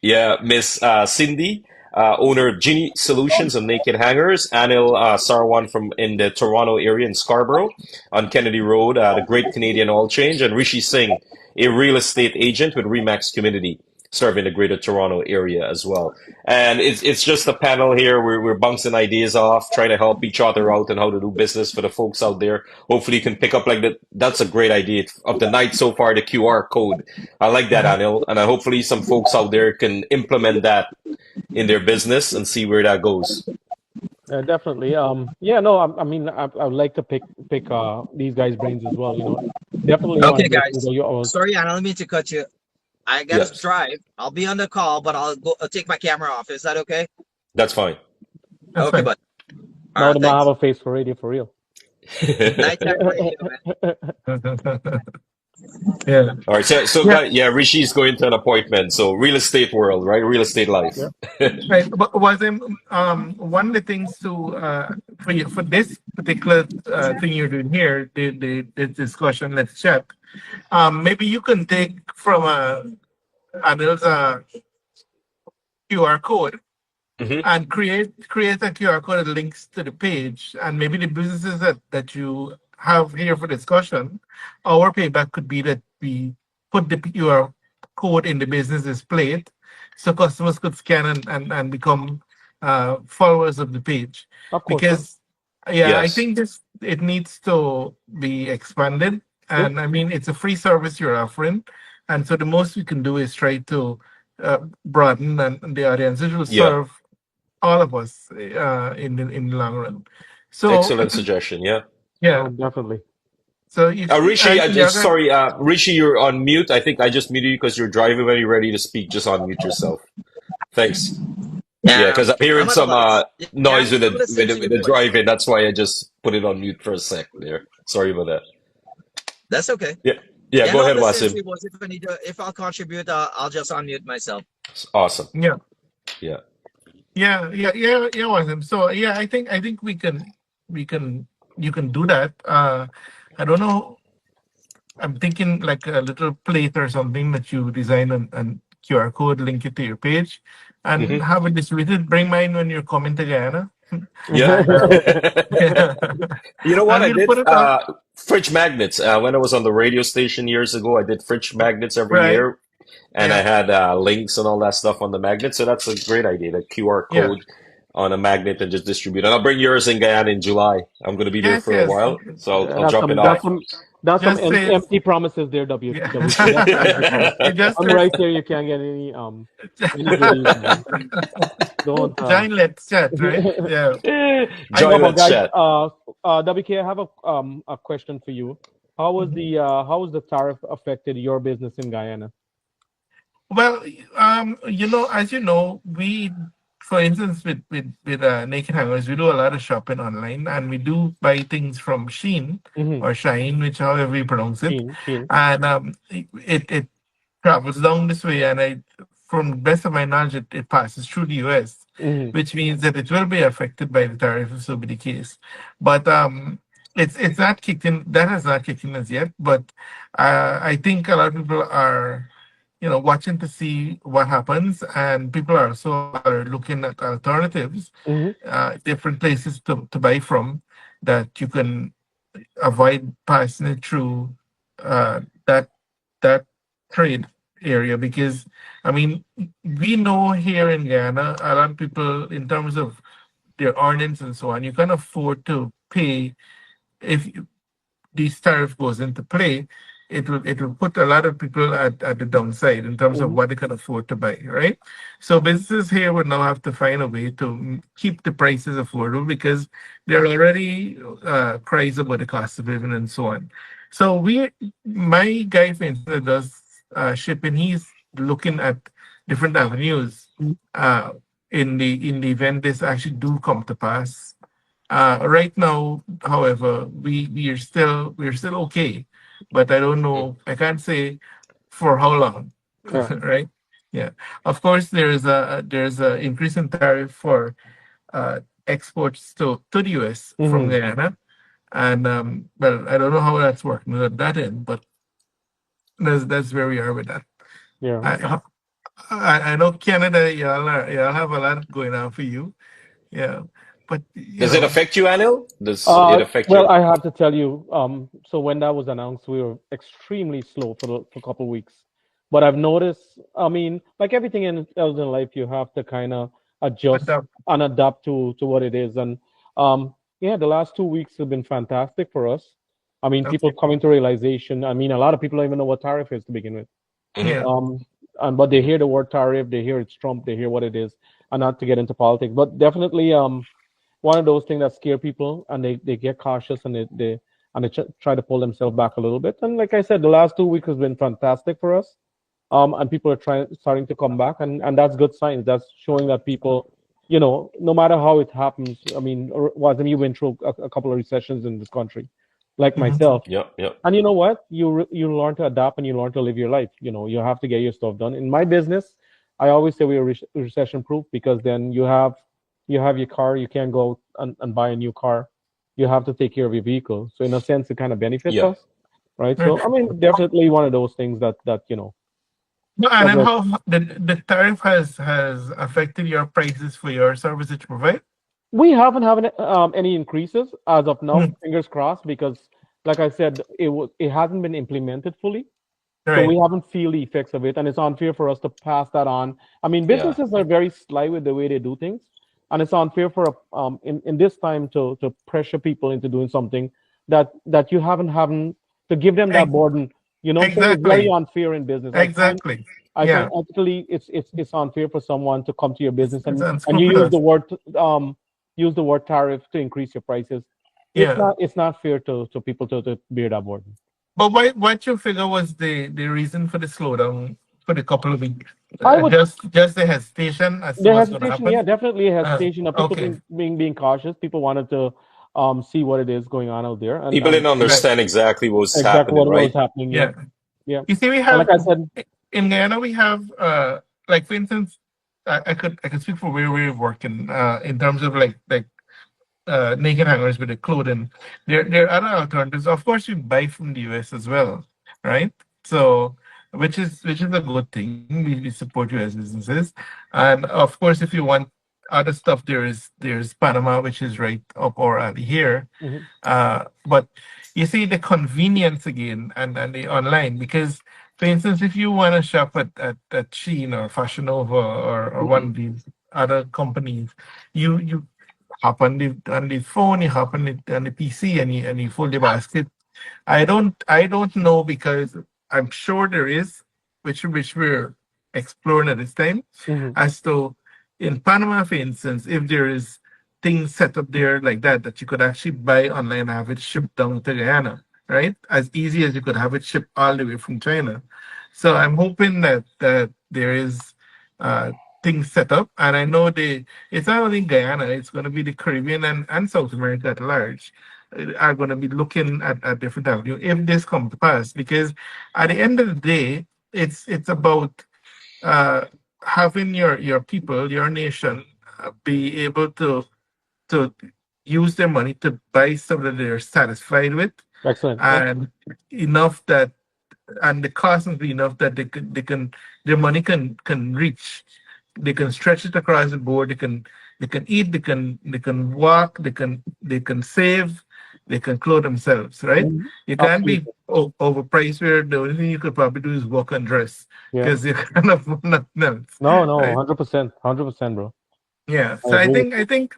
Yeah, Miss Cindy, owner of Genie Solutions and Naked Hangers. Anil Sarwan from in the Toronto area in Scarborough on Kennedy Road, the Great Canadian Oil Change, and Rishi Singh, a real estate agent with Remax Community, serving the Greater Toronto area as well. And it's just a panel here. We're bouncing ideas off, trying to help each other out and how to do business for the folks out there. Hopefully you can pick up like that. That's a great idea of the night so far, the QR code. I like that, Anil. And hopefully some folks out there can implement that in their business and see where that goes. Definitely. Yeah, no, I mean, I would like to pick these guys' brains as well. Definitely want Okay, to get guys. into your own. Sorry, Anna, I don't mean to cut you. I gotta Yes, drive. I'll be on the call, but I'll take my camera off. Is that okay? that's fine. that's Okay, fine. bud. All Now right, the man have thanks. a face for radio for real. Nighttime radio, man. Yeah. All right. So Yeah. yeah, Rishi's going to an appointment. So real estate world, right? Real estate life. Yeah. Right. But Wasim, one of the things to for you, for this particular thing you're doing here, the discussion, let's chat. Maybe you can take from Anil's QR code Hmm. and create a QR code that links to the page, and maybe the businesses that you have here for discussion. Our payback could be that we put the QR code in the business's plate, so customers could scan and become followers of the page. Of course. Because yeah, I Yes. think it needs to be expanded, Yep. and I mean it's a free service you're offering, and so the most we can do is try to broaden and the audience. It will Yeah. serve all of us in the long run. So Excellent suggestion. Yeah. yeah, Oh, definitely. so if Rishi, yeah, sorry, Rishi, you're on mute. I think I just muted you because you're driving. When you're ready to speak, just unmute yourself. Thanks. Yeah, Yeah, because I'm hearing I'm at the some lights. Yeah, noise with I'm listening to you, the boys. driving. That's why I just put it on mute for a sec there. Sorry about that. That's okay. Yeah. Yeah, go I'm ahead, listening to Wasim. you, boys. If I'll contribute, I'll just unmute myself. Awesome. yeah, Yeah. Wasim. So yeah, I think we can you can do that. I don't know. I'm thinking like a little plate or something that you design and QR code, link it to your page, and Hmm. have it distributed. Bring mine when you're coming to Guyana. Yeah. Yeah. You know what? And I we'll did put it up, fridge magnets. When I was on the radio station years ago, I did fridge magnets every right? year, and I Yeah, had links and all that stuff on the magnet. So that's a great idea. The QR yeah. code on a magnet and just distribute. And I'll bring yours in Guyana in July. I'm going to be there Yes, for a yes. while, so I'll That's drop it some off. that's some that's some Just say, empty promises there, WK. That's some empty yeah. promises. You just I'm right there. You can't get any goodies, man. Don't join Let's Chat, right? Yeah. I No, Join but Let's guys, Chat. WK, I have a question for you. How was the tariff affected your business in Guyana? Well, as you know, for instance, with Naked Hangers, we do a lot of shopping online, and we do buy things from Sheen Mm-hmm. or Shine, which however you pronounce it, Sheen. and it travels down this way, and from the best of my knowledge, it passes through the U.S., Mm-hmm. which means that it will be affected by the tariff if so be the case. But it's not kicked in. That has not kicked in as yet. But I think a lot of people are watching to see what happens, and people are looking at alternatives, Mm-hmm. different places to buy from that you can avoid passing it through that that trade area because I mean we know here in Guyana a lot of people in terms of their earnings and so on you can afford to pay if this tariff goes into play, it will put a lot of people at the downside in terms of Mm-hmm. what they can afford to buy, right? So businesses here would now have to find a way to keep the prices affordable because they're already cries about the cost of living and so on. So my guy, for instance, that does shipping, he's looking at different avenues uh, in the event this actually do come to pass. Right now, however, we're still okay, but I don't know. I can't say for how long, Yeah. right? Yeah. Of course, there's a increase in tariff for exports to the U.S. from Mm-hmm. Guyana, and well, I don't know how that's working at that end, but that's where we are with that. Yeah. I I know Canada, y'all have a lot going on for you, yeah, but Does it affect you, Anil? Does it Uh, affect well, your? I have to tell you, so when that was announced, we were extremely slow for a couple of weeks. But I've noticed, I mean, like everything else in life, you have to kind of adjust adapt. and adapt to what it is. And yeah, the last 2 weeks have been fantastic for us. I mean, people Okay, coming to realization. I mean, a lot of people don't even know what tariff is to begin with. Mhm, yeah. Um, and but they hear the word tariff, they hear it's Trump, they hear what it is, and not to get into politics, but definitely, one of those things that scare people and they get cautious and they try to pull themselves back a little bit. And like I said, the last 2 weeks has been fantastic for us. And people are starting to come back, and that's good signs. That's showing that people, no matter how it happens. I mean, Wazim, you went through a couple of recessions in this country, like Mhm. myself. Yep, yep. And you know what? You learn to adapt and you learn to live your life. You have to get your stuff done. In my business, I always say we are recession proof because then you have your car. You can't go and buy a new car. You have to take care of your vehicle. So in a sense, it kind of benefits Yeah. us, right? Right. So I mean, definitely one of those things that. No, and That then was, how the tariff has affected your prices for your service that you provide? we haven't had any increases as of now. Mm, Fingers crossed, because like I said, it hasn't been implemented fully. So right. we haven't feel the effects of it, and it's unfair for us to pass that on. I mean, Yeah. businesses are very sly with the way they do things, and it's unfair for in this time to pressure people into doing something that you haven't to give them that Ex- burden. I'm saying it's very Exactly. unfair in business. Exactly. I find Yeah. ethically it's unfair for someone to come to your business It's and you unscrupulous. use the word tariff to increase your prices. It's Yeah. not fair to people to bear that burden. But what you figure was the reason for the slowdown for the couple of weeks? I would Just the hesitation as to The what's going to hesitation, yeah, happen. definitely a hesitation of people Okay. being cautious. People wanted to see what it is going on out there, People didn't Right. understand exactly what was exactly happening, what right? was happening. Yeah, Yeah. yeah. You see, we And have like I said, in Guyana we have like for instance, I could speak for where we're working in terms of like naked hangers with the clothing. There are other alternatives. Of course, we buy from the US as well, right? So which is a good thing. We support US businesses, and of course, if you want other stuff, there's Panama, which is right up our alley here. Hmm. But you see the convenience again and the online because, for instance, if you want to shop at Shein or Fashion Nova or one of these other companies, you hop on the phone, you hop on the PC, and you fold the basket. I don't know because I'm sure there is, which we're exploring at this time, Hmm. as to in Panama, for instance, if there is things set up there like that you could actually buy online and have it shipped down to Guyana, right? As easy as you could have it shipped all the way from China. So I'm hoping that there is uh, things set up, and I know it's not only Guyana, it's going to be the Caribbean and South America at large are going to be looking at different avenues if this comes to pass. Because at the end of the day, it's about uh, having your people, your nation, be able to use their money to buy stuff that they're satisfied with, Excellent. Yeah. and enough that and the cost will be enough that they can their money can reach. They can stretch it across the board. They can eat. They can walk. They can save. They can clothe themselves. Right. Mhm. You can't be Absolutely. overpriced where the only thing you could probably do is walk and dress Yeah. because you can't afford nothing else. No, no, Right. 100%, 100%, bro. Yeah, I so I agree with think I you. think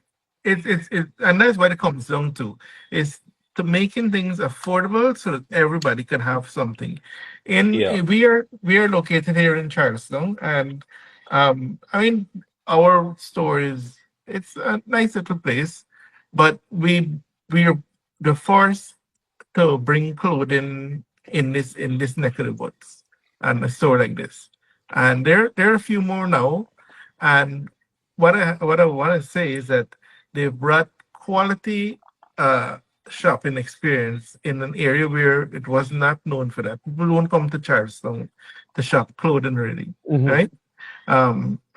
and that's what it comes down to is to making things affordable so that everybody can have something. Yeah. We are located here in Charleston, and I mean our store it's a nice little place, but we're the force to bring clothing in this neck of the woods and a store like this. And there are a few more now. And what I want to say is that they've brought quality uh, shopping experience in an area where it was not known for that. People won't come to Charleston to shop clothing really, Hmm. right?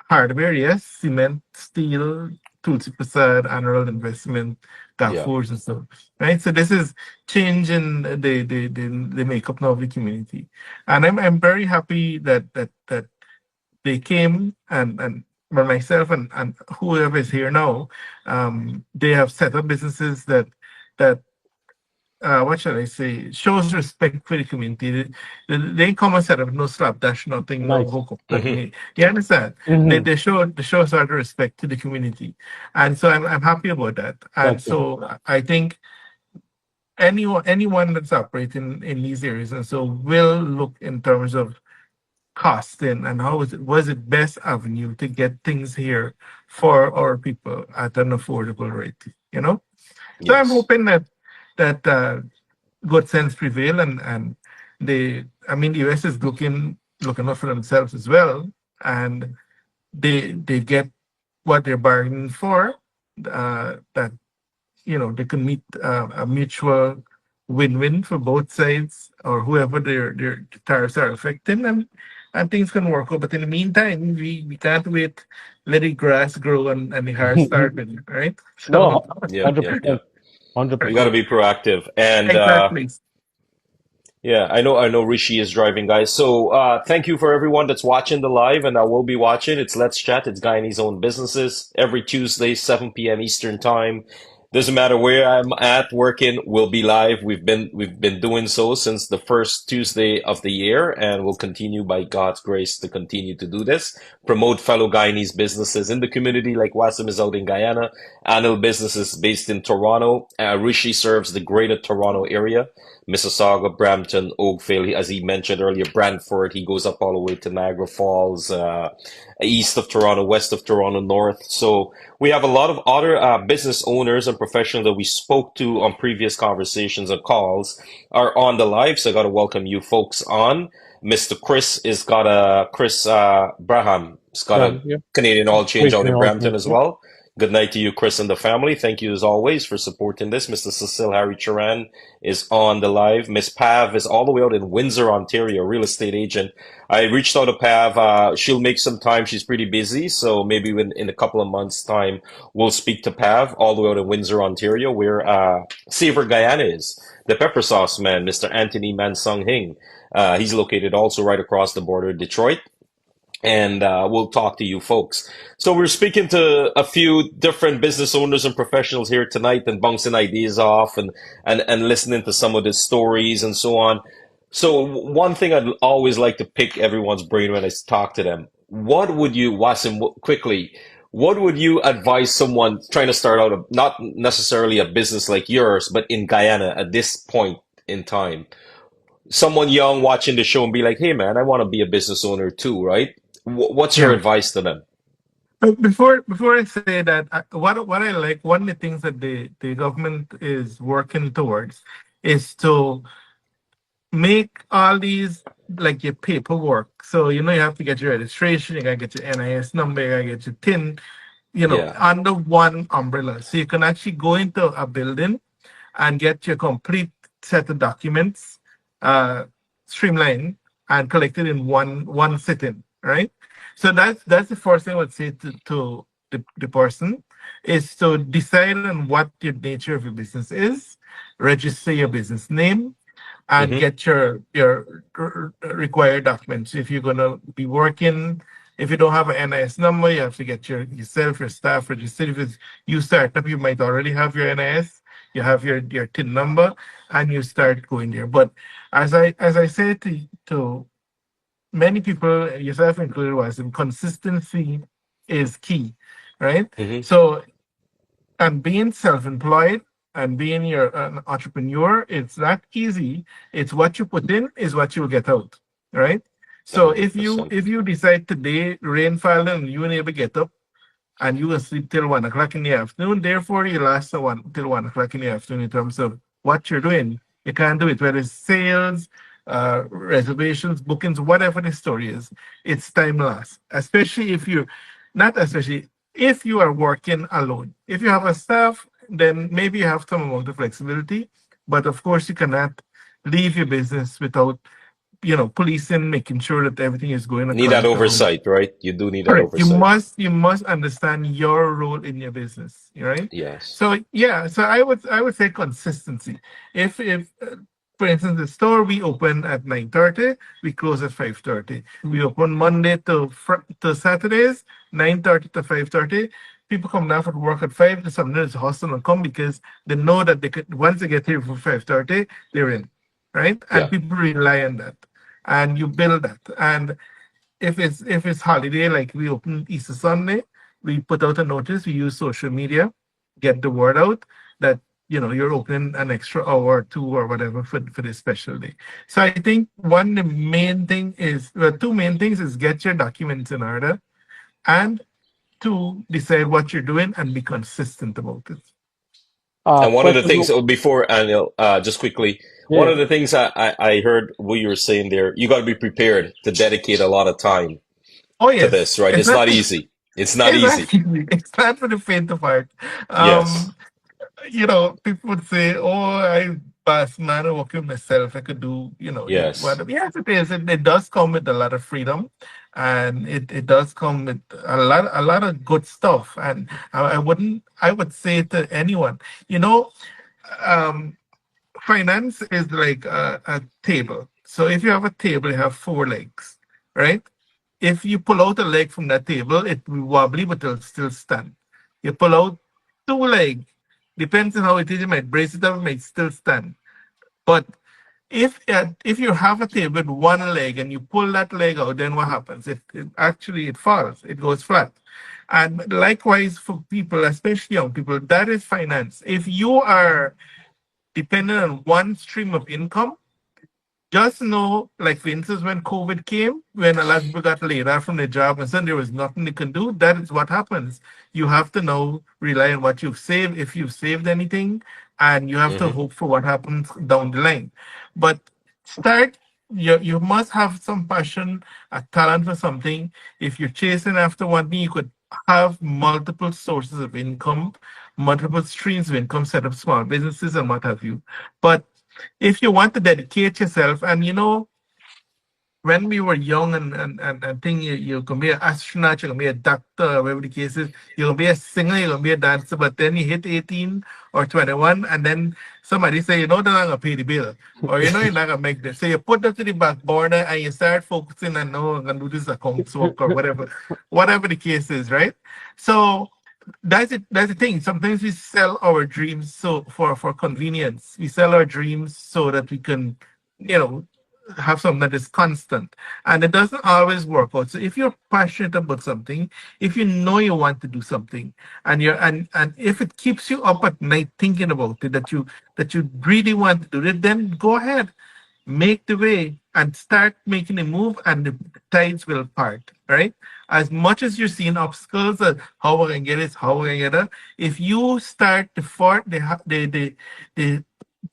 Hardware, yes, cement, steel, Tulsi Prasad, Annual Investment, Yeah. Darfurs and stuff, right? So this is changing the makeup now of the community, and I'm very happy that they came and by myself and whoever is here now, they have set up businesses that what should I say, shows respect for the community. They come and set up no slapdash, nothing, no Nice. hook up, Hmm. nothing. You understand? They, Hmm. they show they show sort of respect to the community, and so I'm happy about that. And That's good. so I think anyone that's operating in these areas, and so will look in terms of costing and how was it best avenue to get things here for our people at an affordable rate. So I'm Yes. hoping that good sense prevail, and I mean the US is looking out for themselves as well, and they get what they're bargaining for, that they can meet a mutual win-win for both sides, or whoever their tariffs are affecting, and things can work out. But in the meantime, we can't wait, let the grass grow and the heart start with it, right? No, So Yep. Yep. Yep. 100%, We got to 100%. be proactive. And exactly. yeah, I know Rishi is driving, guys. So thank you for everyone that's watching the live, and I will be watching. It's Let's Chat. It's Guyanese Own Businesses every Tuesday, 7 p.m. Eastern Time. Doesn't matter where I'm at working, we'll be live. We've been doing so since the first Tuesday of the year, and we'll continue by God's grace to continue to do this. Promote fellow Guyanese businesses in the community, like Wasim is out in Guyana. Anil businesses based in Toronto. Rishi serves the greater Toronto area. Mississauga, Brampton, Oakville, as he mentioned earlier, Brantford. He goes up all the way to Niagara Falls, east of Toronto, west of Toronto, north. So we have a lot of other business owners and professionals that we spoke to on previous conversations and calls are on the live. So I got to welcome you folks on. Mr. Chris Braham. He's got a Yeah. Canadian oil change out Wasting in all Brampton time. as Yeah. well. Good night to you, Chris and the family. Thank you as always for supporting this. Mr. Cecil Harry Charan is on the live. Miss Pav is all the way out in Windsor, Ontario, real estate agent. I reached out to Pav. She'll make some time. She's pretty busy. So maybe in a couple of months' time, we'll speak to Pav all the way out in Windsor, Ontario, where Savor Guyana is. The pepper sauce man, Mr. Anthony Mansung Hing. He's located also right across the border, Detroit. and we'll talk to you folks. So we're speaking to a few different business owners and professionals here tonight and bouncing ideas off and listening to some of the stories and so on. So one thing I'd always like to pick everyone's brain when I talk to them. What would you, Wasim, quickly, what would you advise someone trying to start out, not necessarily a business like yours, but in Guyana at this point in time? Someone young watching the show and be like, hey man, I want to be a business owner too, right? What's your Yeah. advice to them? But before I say that, what I like, one of the things that the government is working towards is to make all these like your paperwork. So you have to get your registration, you gotta get your NIS number, you gotta get your TIN, Yeah. under one umbrella. So you can actually go into a building and get your complete set of documents streamlined and collected in one sitting, right? So that's the first thing I would say to the person is to decide on what your nature of your business is, register your business name, and Hmm. get your required documents. If you're gonna be working, if you don't have an NIS number, you have to get yourself, your staff registered. If it's you start up, you might already have your NIS, you have your TIN number, and you start going there. But as I say to many people, yourself included, was consistency is key, right? Hmm. So and being self-employed and being an entrepreneur, it's not easy. It's what you put in is what you'll get out, right? So if you 100%. if you decide today rain fell and you ain't able to get up and you will sleep till 1 o'clock in the afternoon, therefore you last till 1 o'clock in the afternoon in terms of what you're doing. You can't do it, whether it's sales, reservations, bookings, whatever the story is. It's time lost, especially if you, not especially if you are working alone. If you have a staff, then maybe you have some amount of flexibility, but of course you cannot leave your business without policing, making sure that everything is going Need that according to how. oversight, right? You do need that Correct. You oversight. must you must understand your role in your business, right? Yes. So yeah, so I would say consistency. If for instance the store we open at 9:30, we close at 5:30. We open Monday to Saturdays, 9:30 to 5:30. People come down for work at 5 to sometimes hustle and come because they know that they could once they get here for 5:30, they're in, right? And Yeah. people rely on that. And you build that. And if it's holiday, like we open Easter Sunday, we put out a notice. We use social media, get the word out that you're opening an extra hour or two or whatever for this special day. So I think the main thing is, well, two main things is get your documents in order and to decide what you're doing and be consistent about it. And one of the Question things, to, oh, before Anil, just quickly, one yeah, of the things I heard what you were saying there, you got to be prepared to dedicate a lot of time Oh to yes, this, right? it's It's not not easy. It's not it's easy. not it's not for the faint of heart. Yes. Um, people would say, "Oh, I pass man, I work with myself. I could do, Yes. whatever." Yes, it is. It does come with a lot of freedom, and it does come with a lot of good stuff. And I would say to anyone, you know, um, finance is like a table. So if you have a table, you have four legs, right? If you pull out a leg from that table, it will wobbly, but it'll still stand. You pull out two legs, depends on how it is. You might brace it up, it might still stand. But if you have a table with one leg and you pull that leg out, then what happens? It actually it falls. It goes flat. And likewise for people, especially young people, that is finance. If you are dependent on one stream of income, just know, like for instance, when COVID came, when a lot of people got laid off from their job and said there was nothing they can do, that is what happens. You have to now rely on what you've saved, if you've saved anything, and you have to Hmm. hope for what happens down the line. But start, you must have some passion, a talent for something. If you're chasing after one thing, you could have multiple sources of income, multiple streams of income, set up small businesses and what have you. But if you want to dedicate yourself, and when we were young and think you can be an astronaut, you can be a doctor, whatever the case is, you can be a singer, you can be a dancer, but then you hit 18 or 21, and then somebody say, you know, they're not going to pay the bill, or you know, you're not going to make this. So you put that to the back burner and you start focusing on, no, I'm going to do this accounts work or whatever the case is, right? So that's it. That's the thing. Sometimes we sell our dreams so for convenience. We sell our dreams so that we can, you know, have something that is constant, and it doesn't always work out. So if you're passionate about something, if you know you want to do something, and and if it keeps you up at night thinking about it, that you really want to do it, then go ahead, make the way and start making a move, and the tides will part, right? As much as you're seeing obstacles, how I can get it, how I can get it, if you start the fort, the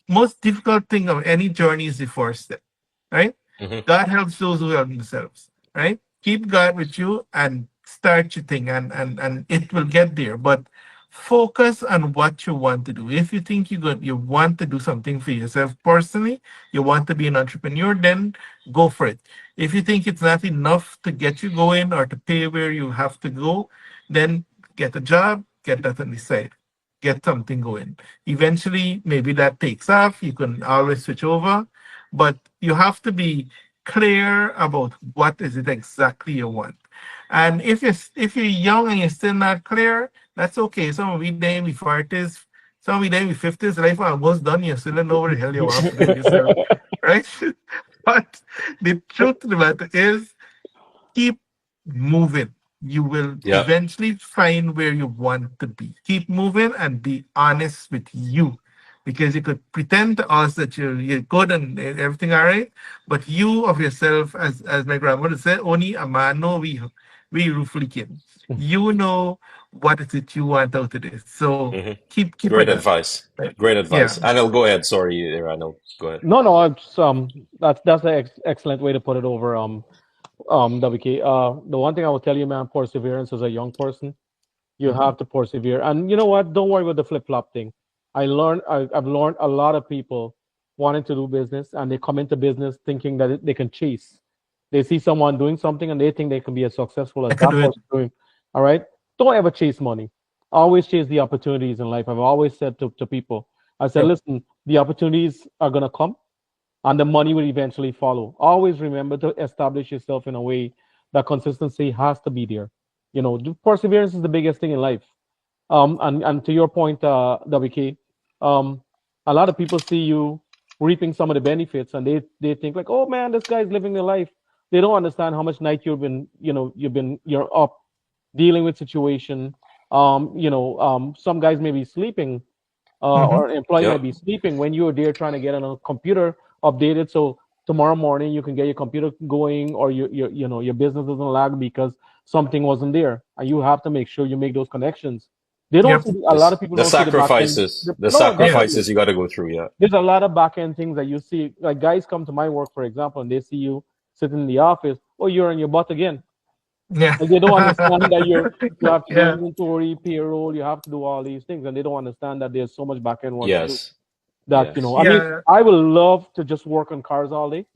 most difficult thing of any journey is the first step, right? Hmm. God helps those who help themselves, right? Keep God with you and start your thing, and it will get there. But focus on what you want to do. If you think you want to do something for yourself personally, you want to be an entrepreneur, then go for it. If you think it's not enough to get you going or to pay where you have to go, then get a job, get that on the side, get something going. Eventually, maybe that takes off. You can always switch over, but you have to be clear about what is it exactly you want. And if you're young and you're still not clear, that's okay. Some of you there in the 40s, some of you there in the 50s, life almost done. You still don't know where the hell you want to do yourself, right? But the truth of the matter is, keep moving. You will Yeah. eventually find where you want to be. Keep moving and be honest with you. Because you could pretend to us that you're good and everything all right, but you of yourself, as my grandmother said, only a man know we ruefully kin. You know what is it you want out of this. So Hmm. keep at Great that. advice. Right? Great Yeah. advice. Anil, go ahead. Sorry there, Anil. Go ahead. No, no, it's that's an excellent way to put it over. WK. The one thing I will tell you, man, perseverance as a young person, you Mhm. have to persevere. And you know what? Don't worry about the flip flop thing. I've learned a lot of people wanting to do business, and they come into business thinking that they can chase. They see someone doing something and they think they can be as successful I as could that do it. person doing. All right. Don't ever chase money. Always chase the opportunities in life. I've always said to people, I said, Yep. listen, the opportunities are gonna come and the money will eventually follow. Always remember to establish yourself in a way that consistency has to be there. You know, perseverance is the biggest thing in life. And to your point, WK, um, a lot of people see you reaping some of the benefits, and they think like, oh man, this guy's living the life. They don't understand how much night you're up dealing with situation. Some guys may be sleeping, Hmm. or an employee might Yep. be sleeping when you're there trying to get on a computer updated, so tomorrow morning you can get your computer going, or your business doesn't lag because something wasn't there, and you have to make sure you make those connections. They don't Yep. see a lot of people The don't see the back end. sacrifices, the No, Yeah. definitely. sacrifices you got to go through. Yeah. There's a lot of back end things that you see. Like guys come to my work, for example, and they see you sitting in the office. Oh, you're on your butt again. Yeah. Like they don't understand that you have to do Yeah. inventory, payroll, you have to do all these things, and they don't understand that there's so much back end work to do. Yes. That Yes. I mean, Yeah. I would love to just work on cars all day,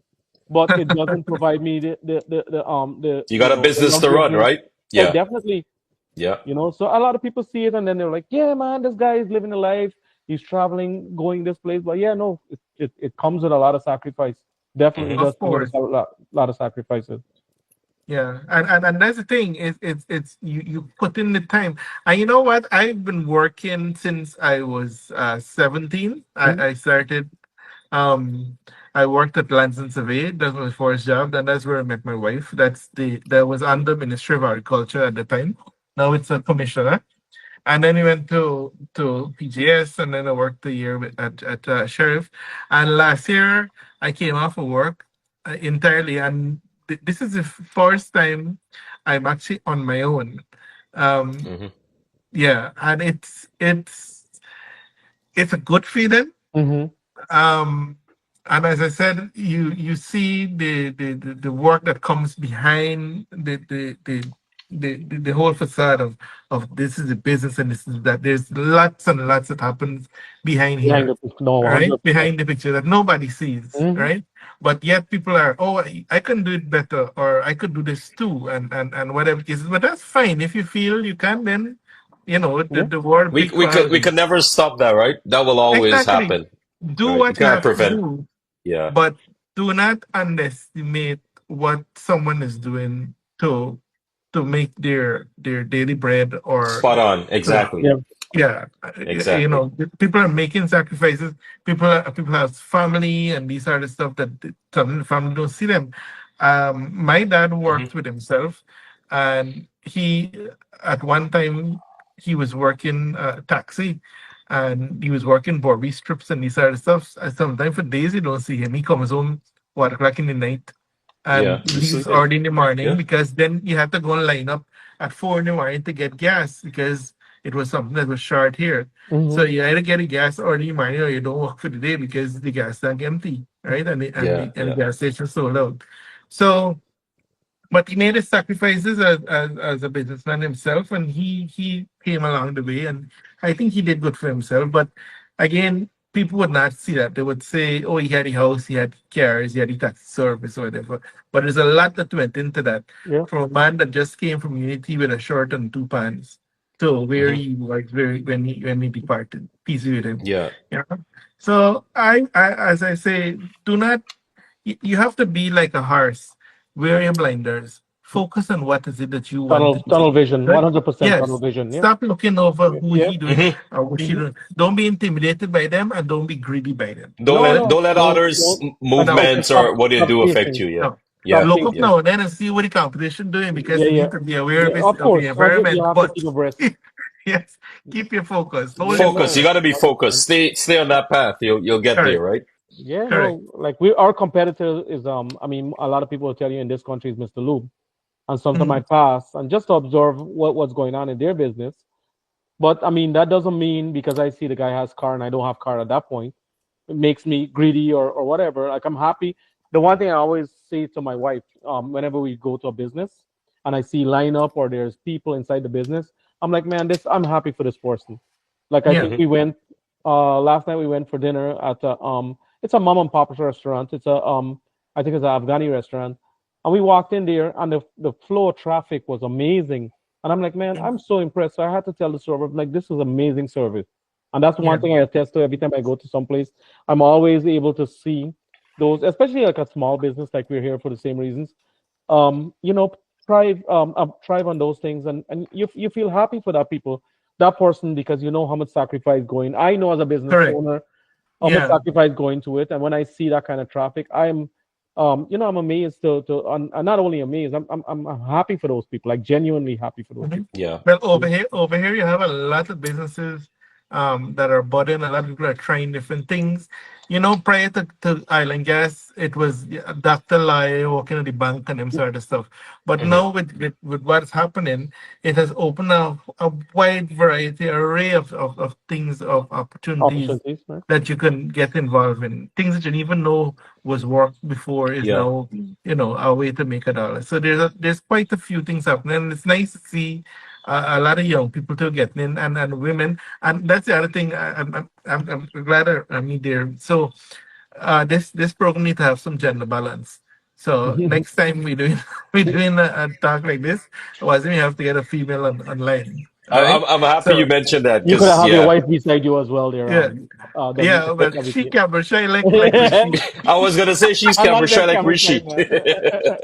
but it doesn't provide me You got a the business to run, longevity. right? Oh, Yeah. definitely. Yeah. So a lot of people see it and then they're like, yeah, man, this guy is living a life. He's traveling, going this place. But yeah, no, it comes with a lot of sacrifice. Definitely Hmm. does Of come with course. a lot of sacrifices. Yeah, and that's the thing is it's you put in the time, and you know what? I've been working since I was 17. Mhm. I started. Um, I worked at Lands and Survey. That was my first job, and that's where I met my wife. That was under Ministry of Agriculture at the time. Now it's a commissioner. And then we went to PGS, and then I worked a year at Sheriff. And last year I came off of work entirely, and this is the first time I'm actually on my own. Um, Hmm. yeah, and it's a good feeling. Mhm. Um, and as I said, you see the work that comes behind the whole facade of this is a business and this is that. There's lots and lots that happens behind Behind here, the no, all right, 100%. behind the picture that nobody sees, Hmm. right? But yet people are, oh, I can do it better, or I could do this too, and whatever it is. But that's fine if you feel you can. Then Yeah. the world big for We holiday. could never stop that, right? That will always Exactly. happen, Do right? You what you cannot have to prevent. do, Yeah. but do not underestimate what someone is doing to make their daily bread, or Spot on. to, Exactly. Yeah. yeah, Exactly. people are making sacrifices. People have family, and these are the stuff that some the family don't see them. My dad Hmm. worked with himself, and he at one time he was working taxi, and he was working Barbie strips and these are the stuff. And sometimes for days you don't see him. He comes home 1 o'clock in the night Yeah. and Just leaves sleeping. early in the morning, Yeah. because then you have to go and line up at 4 in the morning to get gas, because it was something that was short here. So Hmm. you either get a gas early in the morning or you don't work for the day because the gas tank empty, right? Yeah. And the Yeah. gas station sold out. So but he made his sacrifices as a businessman himself, and he came along the way, and I think he did good for himself. But again, people would not see that. They would say, "Oh, he had a house, he had cars, he had a taxi service, or whatever." But there's a lot that went into that. Yeah. From a man that just came from Unity with a shirt and two pants to where Hmm. he was very when he departed. Peace be with him. Yeah. Yeah. So as I say, do not you have to be like a horse. Wear your blinders. Focus on what is it that you want to do. Tunnel vision, Right? 100% tunnel Yes. vision. Yeah. Stop looking over Yeah. who Yeah. he doing Hmm. or what she Hmm. doing. Don't be intimidated by them, and don't be greedy by them. No, no, Don't let others' No, movements or stop, what they stop do affect chasing. you. Yeah. no. Yeah. Stop Look up Yeah. chasing. now and then and see what the competition doing, because Yeah, you yeah, need to be aware yeah. of, Of of the course, 100. You environment. have to But keep abreast. yes, keep your focus. Hold Yeah, your Focus. You no, got focus. to be focused. 100%. Stay on that path. You'll get there, Correct. right? Yeah, Correct. no, like we, our competitor is, I mean, a lot of people will tell you in this country is Mr. Lube, and sometimes I Mhm. pass and just to observe what's going on in their business. But I mean, that doesn't mean because I see the guy has car and I don't have car at that point, it makes me greedy or whatever. Like I'm happy. The one thing I always say to my wife, whenever we go to a business and I see lineup or there's people inside the business, I'm like, man, this I'm happy for this person. Like I Yeah. think Hmm. we went last night we went for dinner at a it's a mom and pop restaurant. It's a I think it's an Afghani restaurant. And we walked in there and the flow of traffic was amazing. And I'm like, man, I'm so impressed. So I had to tell the server, like, this is amazing service. And that's one Yeah. thing I attest to every time I go to some place. I'm always able to see those, especially like a small business, like we're here for the same reasons. You know, thrive on those things, and you feel happy for that person, because you know how much sacrifice going. I know as a business Correct. owner how much Yeah. sacrifice going to it, and when I see that kind of traffic, I'm amazed and not only amazed, I'm happy for those people, like genuinely happy for those Mhm. people. Yeah. Well, Mhm. over here, you have a lot of businesses that are budding. A lot of people are trying different things. Prior to Island Gas, it was Dr. Lai working at the bank and them sort of stuff. But Hmm. now with what's happening, it has opened up a wide variety, array of things, of opportunities Opportunities, right? that you can get involved in. Things that you didn't even know was work before is Yeah. now, a way to make a dollar. So there's quite a few things happening, and it's nice to see a lot of young people too getting in, and women. And that's the other thing. I'm glad I meet there. So this program need to have some gender balance. So next time we doing we doing a talk like this, Wazim, you have to get a female online. All right. I'm happy you So mentioned that You could because have your yeah, wife beside you as well there, yeah, then you yeah. could check Well, she everything. camera shy like Rishi. I was gonna say she's I'm not camera shy against like camera shy, Rishi. man.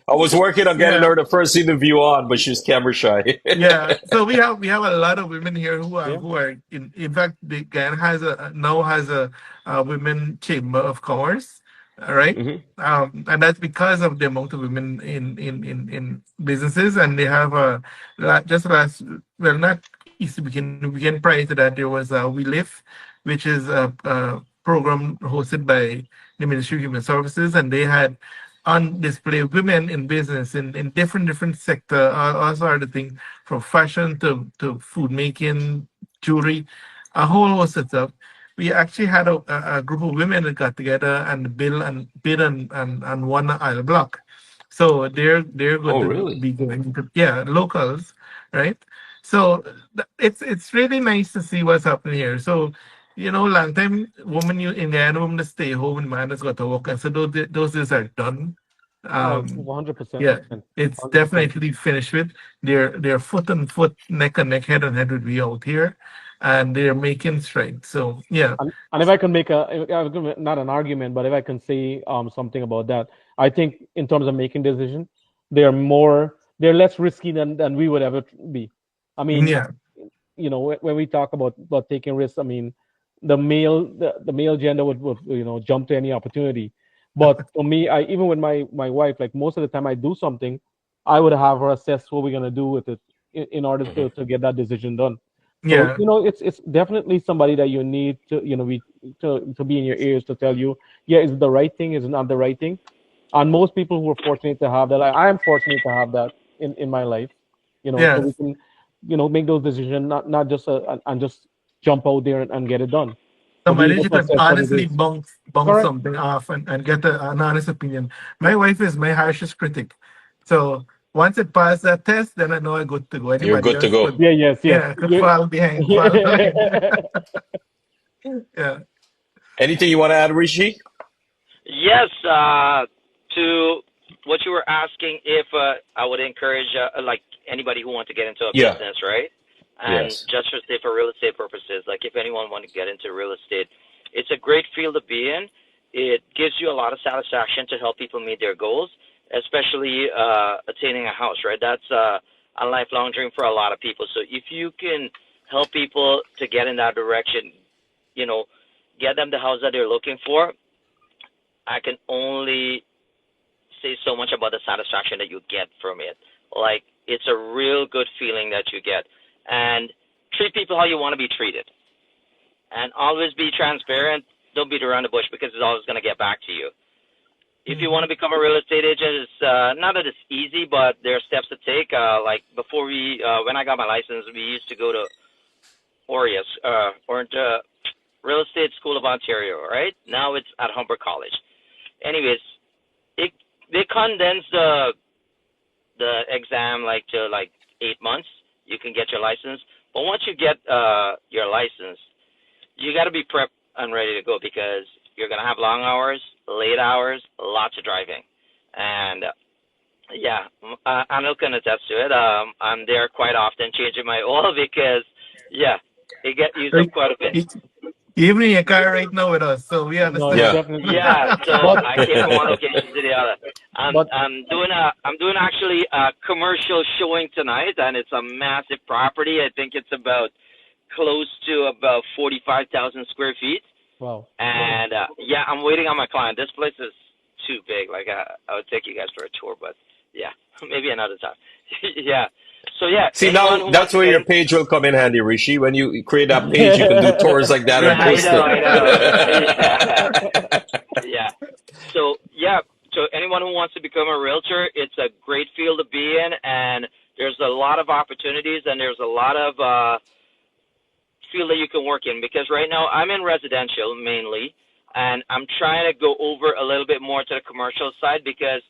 I was working on getting Yeah. her the first interview on, but she's camera shy. Yeah, so we have a lot of women here Yeah. who are in fact the Guyana has now has a women chamber of commerce, all right, Hmm. and that's because of the amount of women in businesses, and they have just last, well, not Easter weekend prior to that, there was We Live, which is a program hosted by the Ministry of Human Services, and they had on display women in business in different sector, all sort of things, from fashion to food making, jewelry, a whole host of stuff. We actually had a group of women that got together and bid and won an Isle block. So they're going Oh, to really? be going to, yeah, locals, right? So it's really nice to see what's happening here. So, long time woman you in the woman to stay home and man has got to work, and so those days are done. Oh, Um, 100%. yeah, it's 100%. definitely finished with. They're foot and foot, neck and neck, head and head would be out here, and they're making strides. So yeah, And if I can make not an argument, but if I can say something about that, I think in terms of making decision, they're less risky than we would ever be. I mean, yeah. when we talk about taking risks, I mean, the male gender would jump to any opportunity. But for me, I even with my wife, like most of the time I do something, I would have her assess what we're gonna do with it in order Hmm. to get that decision done. So Yeah, it's definitely somebody that you need to to be in your ears to tell you, yeah, is it the right thing, is it not the right thing. And most people who are fortunate to have that, I am fortunate to have that in my life, so yeah. we can make those decisions, not just and just jump out there and get it done, but be Somebody able you to can assess what it honestly is. bounce Correct. something off and get an honest opinion. My wife is my harshest critic. So once it passed that test, then I know I'm good to go. You're Anybody good to else go. could, Yeah. Yes. Yes. yeah, could fall behind, fall behind. Yeah. Anything you want to add, Rishi? Yes, to what you were asking, if I would encourage like anybody who wants to get into a Yeah. business, right? And Yes. just for real estate purposes, like if anyone want to get into real estate, it's a great field to be in. It gives you a lot of satisfaction to help people meet their goals, especially attaining a house, right? That's a lifelong dream for a lot of people. So if you can help people to get in that direction, you know, get them the house that they're looking for, I can only say so much about the satisfaction that you get from it. Like, it's a real good feeling that you get. And treat people how you want to be treated. And always be transparent. Don't beat around the bush because it's always going to get back to you. If you want to become a real estate agent, it's not that it's easy, but there are steps to take. Like before when I got my license, we used to go to Aureus, or into Real Estate School of Ontario, right? Now it's at Humber College. Anyways, it they condense the exam like to like 8 months. You can get your license, but once you get your license, you got to be prepped and ready to go because you're gonna have long hours, late hours, lots of driving, and yeah, Anil can attest to it. I'm there quite often changing my oil because yeah, it get used up Right. quite a bit. Even in your car right now with us, so we No, it's understand. Yeah. definitely. Yeah, so But I came from one location to the other. but I'm doing actually a commercial showing tonight, and it's a massive property. I think it's about close to about 45,000 square feet. wow. And yeah, I'm waiting on my client. This place is too big. Like I would take you guys for a tour, but yeah, maybe another time. Yeah. So yeah, See, anyone now who wants that's to where get your in. page will come in handy, Rishi. When you create that page, you can do tours like that Yeah, and I post know, it. I know. Yeah. Yeah. So yeah, so anyone who wants to become a realtor, it's a great field to be in, and there's a lot of opportunities, and there's a lot of field that you can work in. Because right now I'm in residential mainly, and I'm trying to go over a little bit more to the commercial side because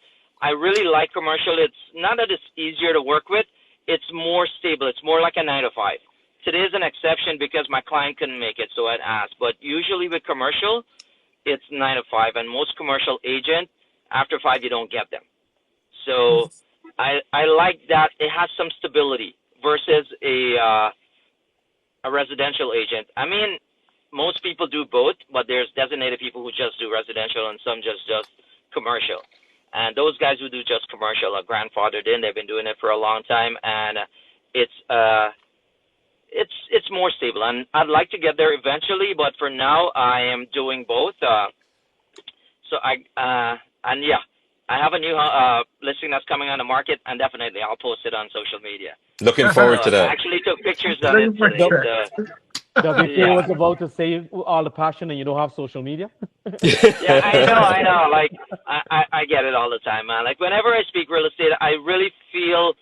I really like commercial. It's not that it's easier to work with; it's more stable. It's more like a 9 to 5. Today is an exception because my client couldn't make it, so I'd ask. But usually with commercial, it's 9 to 5, and most commercial agents after 5 you don't get them. So I like that it has some stability versus a residential agent. I mean, most people do both, but there's designated people who just do residential and some just commercial. And those guys who do just commercial are grandfathered in. They've been doing it for a long time, and it's it's more stable. And I'd like to get there eventually, but for now I am doing both. So and yeah, I have a new listing that's coming on the market, and definitely I'll post it on social media. Looking So forward to I that. actually took pictures on it Very much today. The, right. So the VP yeah, was about to say all the passion and you don't have social media. yeah, I know. Like I get it all the time, man. Like whenever I speak real estate, I really feel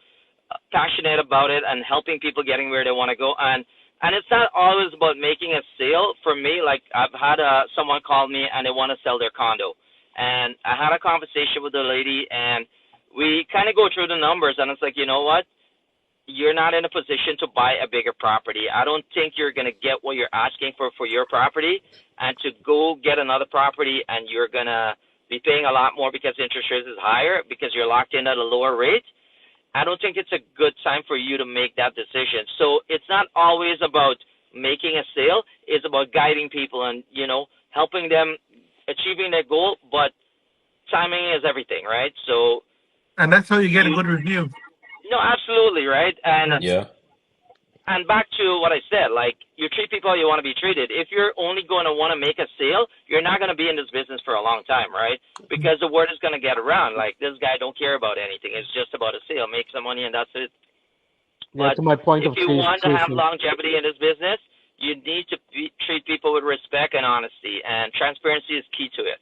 passionate about it and helping people getting where they want to go. And it's not always about making a sale. For me, like I've had someone call me and they want to sell their condo, and I had a conversation with the lady, and we kind of go through the numbers, and it's like, you know what? You're not in a position to buy a bigger property. I don't think you're going to get what you're asking for your property, and to go get another property and you're going to be paying a lot more because interest rate is higher because you're locked in at a lower rate. I don't think it's a good time for you to make that decision. So it's not always about making a sale. It's about guiding people and, helping them achieving their goal, but timing is everything, right? So, and that's how you get a good review. no, absolutely, right? And Yeah. and back to what I said, like, you treat people how you want to be treated. If you're only going to want to make a sale, you're not going to be in this business for a long time, right? Because the word is going to get around. Like, this guy don't care about anything. It's just about a sale. Make some money and that's it. Yeah, But to my point if of you want to have chasing. longevity in this business, you need to treat people with respect and honesty, and transparency is key to it.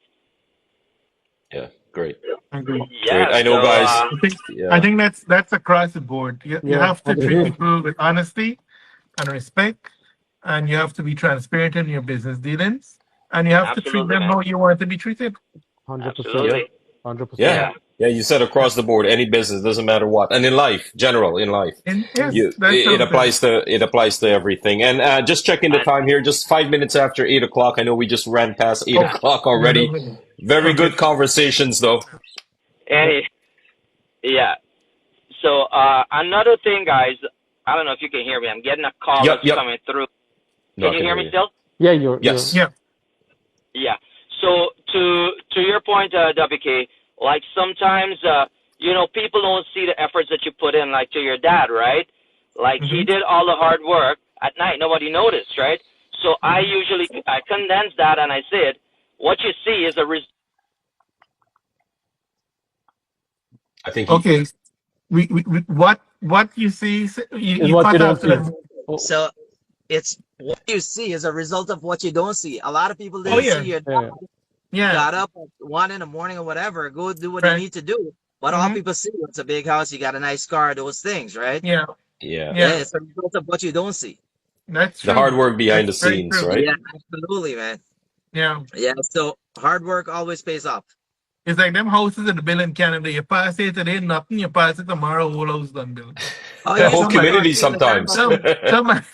Yeah. Great. I agree. Yeah, Great. I know, so guys. I Yeah. think that's across the board. You Yeah, have to treat agree. people with honesty and respect, and you have to be transparent in your business dealings, and you have to treat absolutely, them man. how you want to be treated. 100%. Absolutely. 100%. Yeah. Yeah. Yeah. You said across the board, any business, doesn't matter what. And in life, in life. And yes, You, that's it applies to everything. And just checking the time here, just 5 minutes after 8 o'clock. I know we just ran past 8 o'clock already. Very good conversations, though. Any, yeah. So another thing, guys, I don't know if you can hear me. I'm getting a call Yep, that's coming through. No, I Can you hear me you. still? Yeah, you're. Yes. Yeah. Yeah. So to your point, WK, like sometimes people don't see the efforts that you put in, like to your dad, right? Like he did all the hard work at night, nobody noticed, right? So I condense that and I said, what you see is a I think Okay. We what you see Is you what cut you don't after see. that. Oh, So it's what you see is a result of what you don't see. A lot of people Oh, didn't yeah. see your yeah. Yeah. got up at 1 in the morning or whatever, go do what you Right. need to do. But all people see is a big house, you got a nice car, those things, right? Yeah. Yeah. Yeah. It's a result of what you don't see. That's The true. hard work behind the That's very scenes, true. right? Yeah, absolutely, man. Yeah. Yeah, so hard work always pays off. It's like them houses in the bill in Canada. You pass it today, nothing. You pass it tomorrow, whole house done built. Oh, The you whole see what community I'm saying? sometimes.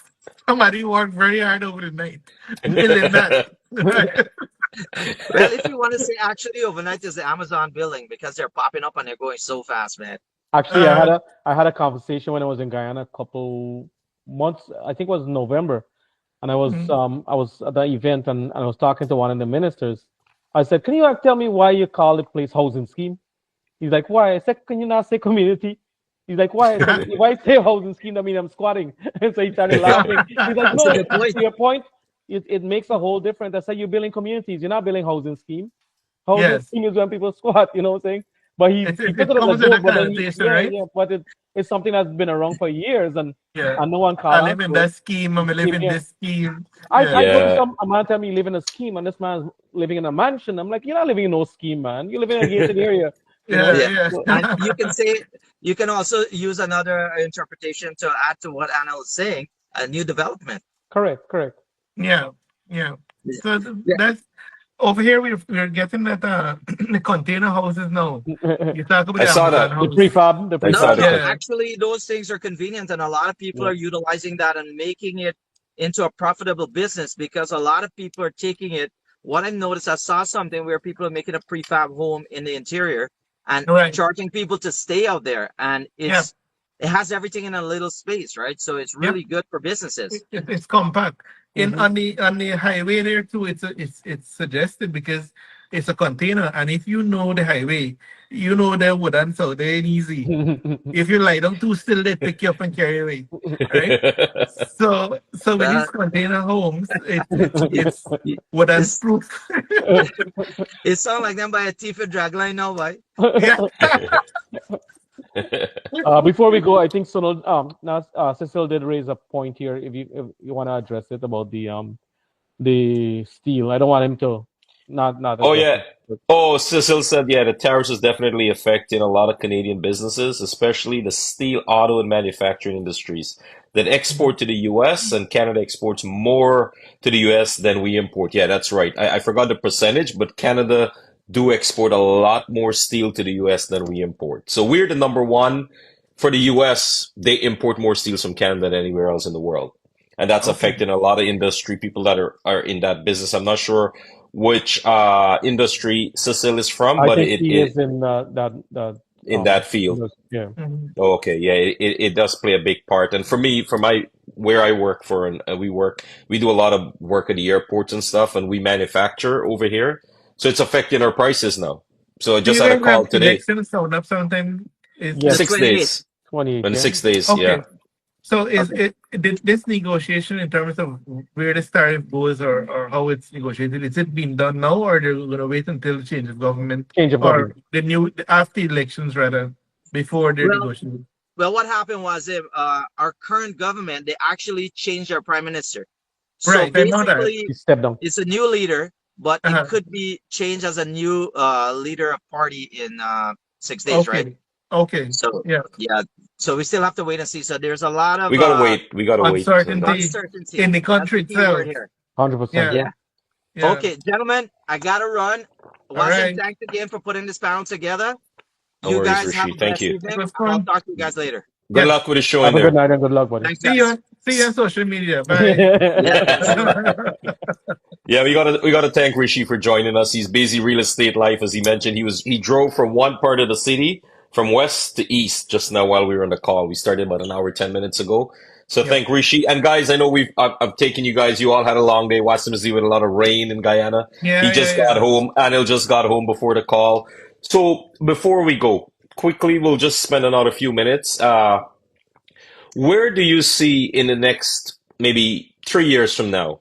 Somebody worked very hard over the night building that. Well, if you want to say actually overnight is the Amazon building because they're popping up and they're going so fast, man. Actually, I had a conversation when I was in Guyana a couple months. I think it was November, and I was at the event and I was talking to one of the ministers. I said, "Can you tell me why you call the place housing scheme?" He's like, "Why?" I said, "Can you not say community?" He's like, "Why?" I said, "Why say housing scheme? I mean, I'm squatting." And so he started laughing. He's like, That's "No, a good point. to your point, it makes a whole difference. I said, you're building communities. You're not building housing scheme. Housing Yes. scheme is when people squat. You know what I'm saying?" But he took it as a comes with joke. a But then, connotation, right? but it's something that's been around for years, and Yeah. no one I caught live on in to it. that scheme. I live in this scheme. I go to Yeah. a man tell me you live in a scheme, and this man's living in a mansion. I'm like, you're not living in no scheme, man. You live in a gated area. You know? Yeah. And you can also use another interpretation to add to what Anil is saying, a new development. Correct. Yeah. So that's over here. We're getting that the container houses now. You talk about I the saw Amazon that. house. The prefab. saw that. Actually, those things are convenient, and a lot of people are utilizing that and making it into a profitable business because a lot of people are taking it. What I noticed, I saw something where people are making a prefab home in the interior and charging people to stay out there, and it has everything in a little space, right? So it's really good for businesses. It's compact. On the highway there too, it's suggested because it's a container, and if you know the highway, you know the wooden, so they ain't easy. If you lie down too still, they pick you up and carry away, right? So with these container homes, it's wooden proof. It sounds like them by a thief with dragline now, right? Before we go, I think Cecil did raise a point here. If you want to address it about the steel, I don't want him to not. Oh yeah. Oh, Cecil said, yeah, the tariffs is definitely affecting a lot of Canadian businesses, especially the steel, auto, and manufacturing industries that export to the U.S. and Canada exports more to the U.S. than we import. Yeah, that's right. I forgot the percentage, but Canada do export a lot more steel to the US than we import. So we're the number one. For the US, they import more steel from Canada than anywhere else in the world. And that's Okay. affecting a lot of industry, people that are in that business. I'm not sure which industry Cecil is from, I but think he it is in that in that field. yeah. Mhm. Oh, okay, yeah, it does play a big part. And for me, for my where I work for, and we do a lot of work at the airports and stuff, and we manufacture over here, so it's affecting our prices now. So I Do just you had a guys have call today. elections coming up sometime? Is Yes, The this 28th. 6 days, 28, in yeah. 6 days, okay? yeah. So is Okay. it this negotiation in terms of where the tariff goes or how it's negotiated? Is it being done now, or they're going to wait until the change of government Change of or government. after elections rather before they're Well, negotiating? well, what happened was our current government, they actually changed our prime minister. So Right, I know that. basically, He stepped down. it's a new leader, but it Uh-huh. could be changed as a new leader of party in 6 days, right? Okay, okay, So yeah. yeah, so we still have to wait and see. So there's a lot of We gotta wait. We gotta wait on that. Uncertainty in uncertainty. the That's country the key word itself. here. 100%. Yeah, Yeah. yeah. Okay, gentlemen, I gotta run. All Wasim, right. thanks again for putting this panel together. No You worries, guys have Rishi. a Thank blessed you. It evening. was I'll fun. talk to you guys later. Good Yes. luck with the show in Have a good there. night and good luck, buddy. Thanks, See you guys. on social media. Bye. Yeah, thanks. Yeah, we gotta thank Rishi for joining us. He's busy real estate life, as he mentioned. He drove from one part of the city from west to east just now while we were on the call. We started about an hour, 10 minutes ago. So Yep. thank Rishi. And guys, I know I've taken you guys. You all had a long day. Wasim is with a lot of rain in Guyana. He Yeah, just yeah, got yeah. home. Anil just got home before the call. So before we go, quickly, we'll just spend another few minutes. Where do you see in the next maybe 3 years from now?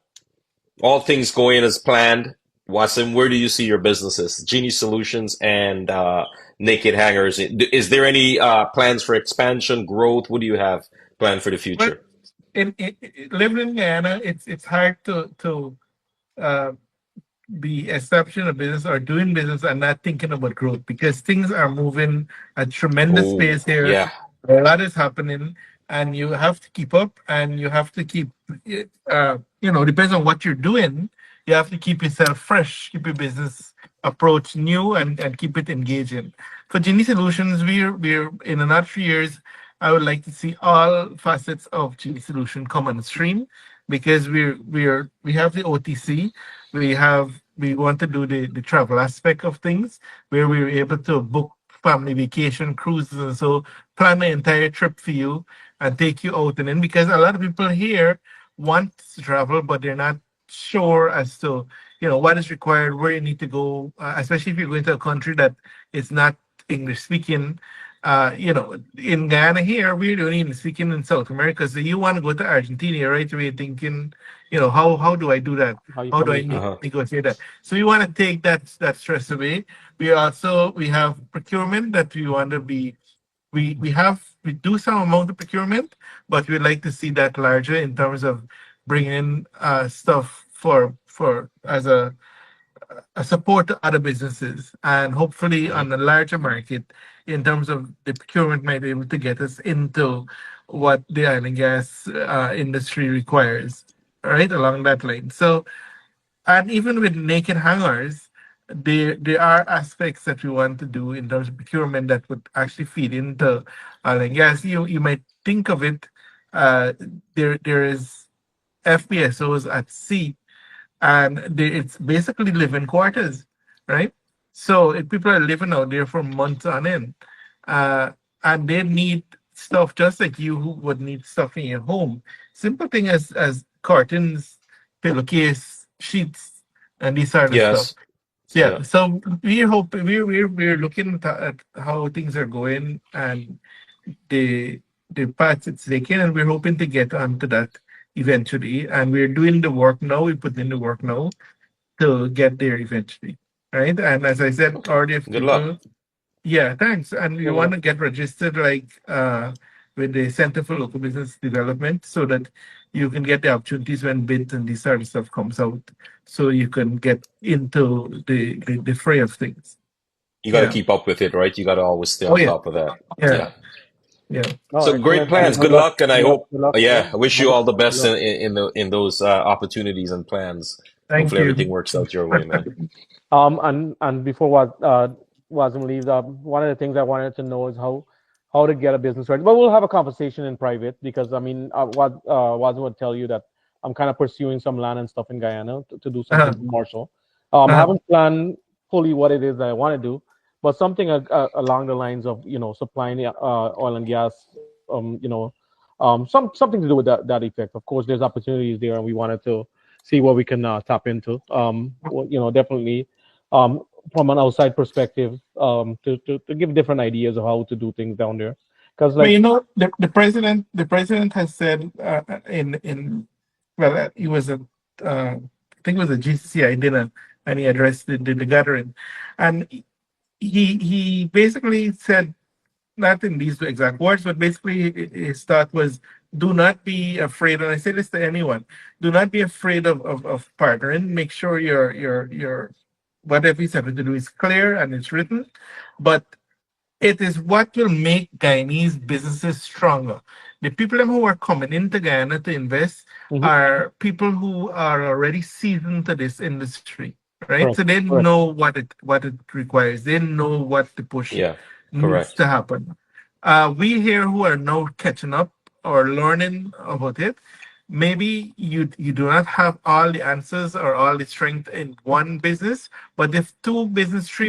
All things going as planned. Wasim, where do you see your businesses? Genie Solutions and Naked Hangers. Is there any plans for expansion, growth? What do you have planned for the Well, future? living in Guyana, it's hard to uh, be establishing a business or doing business and not thinking about growth because things are moving at tremendous Oh, pace here. yeah. A lot is happening, and you have to keep up, and you have to keep. Depends on what you're doing. You have to keep yourself fresh, keep your business approach new, and keep it engaging. For Genie Solutions, we're in another 3 years. I would like to see all facets of Genie Solution come on stream because we have the OTC, we want to do the travel aspect of things where we're able to book family vacation cruises and so plan the entire trip for you and take you out and in because a lot of people here want to travel but they're not sure as to what is required, where you need to go, especially if you're going to a country that is not English speaking. In Guyana here, we're only English speaking in South America. So you want to go to Argentina, right? We're thinking, how do I do that? How you How do I communicate? Uh-huh. negotiate that? So we want to take that stress away. We have procurement that we want to be. We do some amount of procurement, but we'd like to see that larger in terms of bringing stuff for as a support to other businesses, and hopefully Hmm. on a larger market in terms of the procurement might be able to get us into what the oil and gas industry requires, right along that line. So, and even with naked hangers, there are aspects that we want to do in terms of procurement that would actually feed into oil and gas. You might think of it, uh, there is FPSOs at sea and it's basically living quarters, right? So if people are living out there for months on end, uh, and they need stuff just like you who would need stuff in your home. Simple thing as curtains, pillowcase, sheets, and these sort of stuff. Yes. Yeah. Yeah. So we're looking at how things are going and the paths it's taken, and we're hoping to get onto that eventually. And we're doing the work now. We put in the work now to get there eventually, right? And as I said, Okay. already if Good luck. people, yeah, thanks. And we Yeah, want yeah. to get registered like with the Center for Local Business Development so that you can get the opportunities when bids and this sort of stuff comes out, so you can get into the fray of things. You got to Yeah. keep up with it, right? You got to always stay Oh on yeah. top of that. Yeah. Yeah. Yeah. Oh, So great excellent. And plans. good Good luck. luck, and I Good luck. hope. Good luck. Yeah. Yeah, I wish you 100% all the good best luck. in those opportunities and plans. Thank Hopefully everything you. works out your way, man. And before Wasim leaves, one of the things I wanted to know is how to get a business ready. But we'll have a conversation in private because I mean, what Wasim would tell you that I'm kind of pursuing some land and stuff in Guyana to do something Uh, commercial. I uh, haven't planned fully what it is that I want to do, but something along the lines of supplying oil and gas. Something to do with that effect. Of course, there's opportunities there, and we wanted to see what we can tap into. Definitely um, from an outside perspective, to give different ideas of how to do things down there. Because but like, the president has said in well, he was at I think it was a GCCI dinner, and he addressed the gathering, and he basically said, not in these exact words, but basically his thought was, do not be afraid, and I say this to anyone, do not be afraid of partnering. Make sure your whatever you have to do is clear and it's written, but it is what will make Guyanese businesses stronger. The people who are coming into Guyana to invest mhm, are people who are already seasoned to this industry, right? correct, So they correct. know what it requires. They know what the push Yeah, needs correct. to happen. We here who are now catching up or learning about it, maybe you do not have all the answers or all the strength in one business, but if three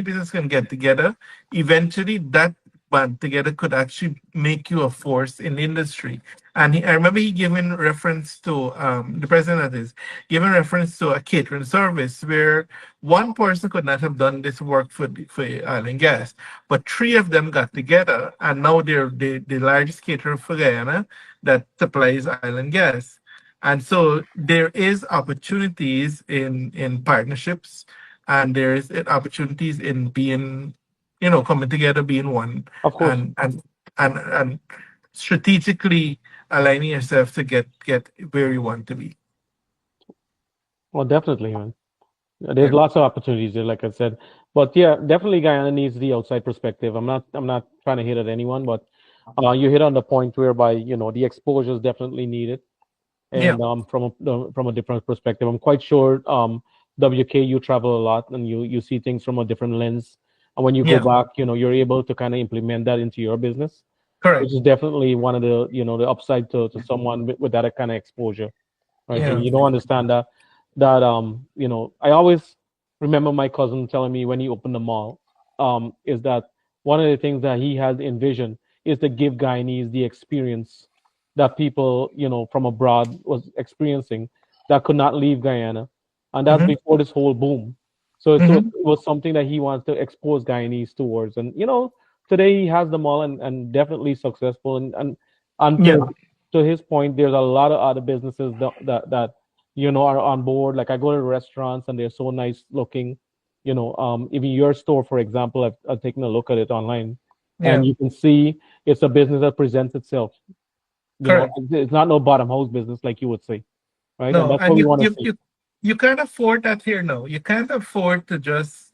business can get together, eventually that band together could actually make you a force in the industry. And I remember he giving reference to the president that is giving reference to a catering service where one person could not have done this work for oil and gas, but three of them got together, and now they're the largest caterer for Guyana that supplies oil and gas. And so there is opportunities in partnerships, and there is opportunities in being, coming together, being one, Of course. and strategically aligning yourself to get where you want to be. Well, definitely, man. There's Yeah. lots of opportunities there, like I said. But yeah, definitely Guyana needs the outside perspective. I'm not trying to hit at anyone, but you hit on the point whereby, the exposure is definitely needed. Yeah. And from a different perspective, I'm quite sure WK, you travel a lot and you see things from a different lens. And when you go Yeah. back, you're able to kind of implement that into your business, Correct. which is definitely one of the upside to someone with that kind of exposure, right? Yeah. You don't understand that I always remember my cousin telling me when he opened the mall, is that one of the things that he has envisioned is to give Guyanese the experience that people from abroad was experiencing that could not leave Guyana, and that's Mm-hmm. before this whole boom. So it Mm-hmm. was something that he wants to expose Guyanese towards, and today he has them all and definitely successful, and Yeah. to his point, there's a lot of other businesses that are on board. Like I go to restaurants and they're so nice looking. Even your store, for example, I've taken a look at it online, Yeah. and you can see it's a business that presents itself. Correct. It's not no bottom house business like you would say, right? And No, that's what and we you want to you see. you you can't afford that here now. You can't afford to just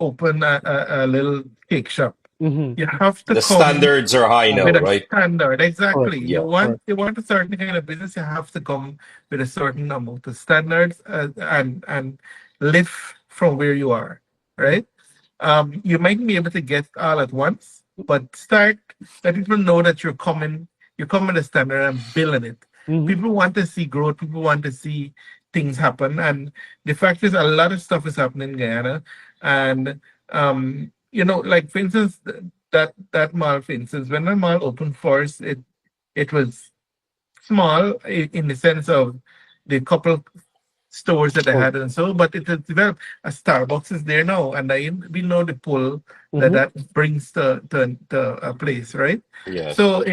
open a little cake shop. Hmm. You have to The come standards are high now, with a right? standard. Correct. Exactly. You Yeah. want Correct. you want a certain kind of business. You have to come with a certain amount of standards, and live from where you are, right? You might be able to get all at once, but start, let people know that you're coming to standard and building it. Hmm. People want to see growth. People want to see things happen, and the fact is, a lot of stuff is happening in Guyana, and like for instance, that mall, for instance, when the mall opened first, it was small in the sense of the couple stores that they Sure. had and so, but it has developed. A Starbucks is there now, and we know the pull that Hmm. that brings to a place, right? Yes. So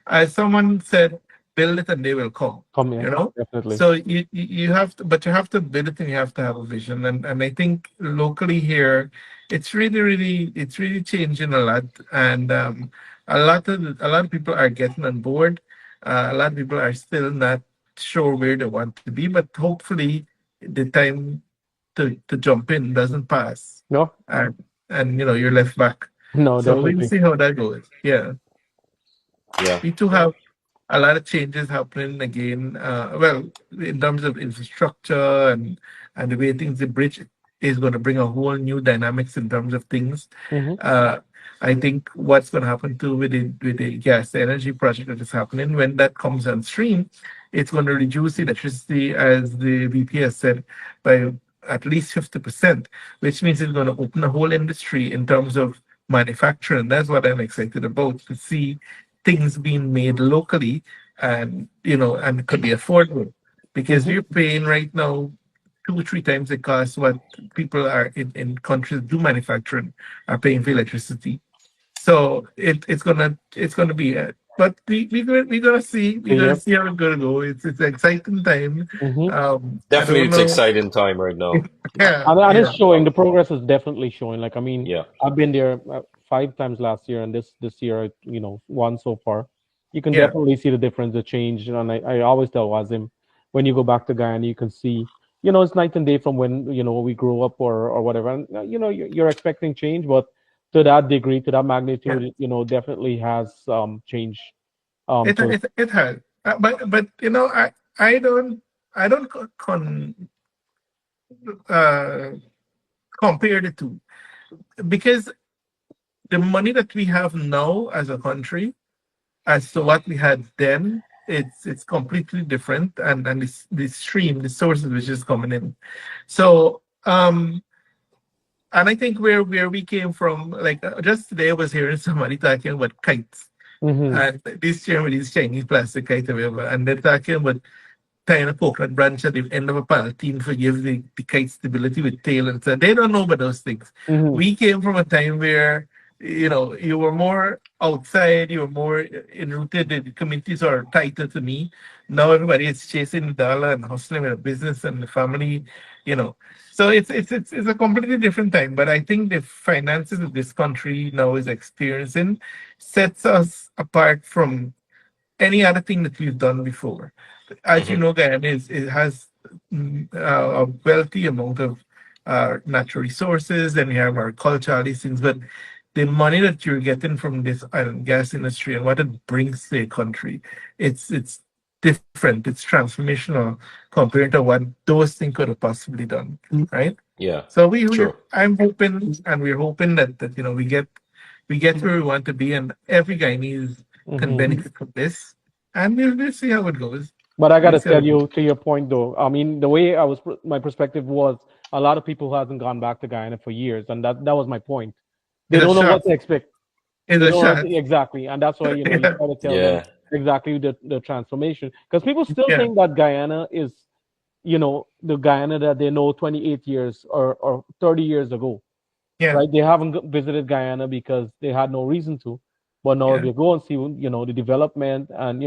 as someone said, build it and they will come. Come You here, know, definitely. so you have to, but you have to build it and you have to have a vision, and I think locally here, it's really changing a lot, and a lot of people are getting on board. A lot of people are still not sure where they want to be, but hopefully the time to jump in doesn't pass, No, and you're left back. no, So we'll definitely. see how that goes. Yeah, Yeah. we too Yeah. have a lot of changes happening again. Well, in terms of infrastructure and the way things, the bridge is going to bring a whole new dynamics in terms of things. Mm-hmm. I think what's going to happen too with the gas energy project that is happening, when that comes on stream, it's going to reduce electricity, as the VP has said, by at least 50%, which means it's going to open a whole industry in terms of manufacturing. That's what I'm excited about, to see things being made locally, and and could be affordable, because Mm-hmm. you're paying right now 2 or 3 times the cost what people are in countries do manufacturing are paying for electricity. So it's gonna be but we're gonna Yep. see how it's gonna go. It's an exciting time. Mm-hmm. I Definitely, don't it's know. exciting time right now. Yeah, And yeah, it's showing. The progress is definitely showing. Like, I mean, Yeah. I've been there 5 times last year, and this year, one so far. You can yeah, definitely see the difference, the change. And I always tell Wazim, when you go back to Guyana, you can see, it's night and day from when we grew up, or whatever. And you're expecting change, but to that degree, to that yeah. magnitude, definitely has changed. It To it it has. But I don't uh, compare the two, because the money that we have now as a country, as to what we had then, it's completely different, and the stream, the sources which is coming in. So and I think where we came from, like just today I was hearing somebody talking about kites, hmm and this year with these Chinese plastic kites or whatever, and they're talking about tying a coconut branch at the end of a palatine for give the kite stability with tail, and so they don't know about those things. hmm We came from a time where you were more outside, you were more enrooted. The communities are tighter to me. Now everybody is chasing the dollar and hustling with a business and the family, you know. So it's a completely different time. But I think the finances that this country now is experiencing sets us apart from any other thing that we've done before. As you Hmm. know, Guyana it has a wealthy amount of natural resources, and we have our culture, all these things. But the money that you're getting from this oil and gas industry and what it brings to a country, it's different. It's transformational compared to what those things could have possibly done, right? Yeah. So True. I'm hoping, and we're hoping that we get where we want to be, and every Guyanese can hmm benefit from this, and we'll see how it goes. But I We'll gotta see how tell it goes. you, to your point though, I mean, the way my perspective was, a lot of people hasn't gone back to Guyana for years, and that was my point. They It's a don't know what shot. to expect. It's They a don't know shot. exactly, and that's why you Yeah, try to tell them Yeah. exactly the transformation, because people still yeah, think that Guyana is, the Guyana that they know 28 years or 30 years ago, yeah, right? They haven't visited Guyana because they had no reason to. But now if yeah, you go and see, the development, and,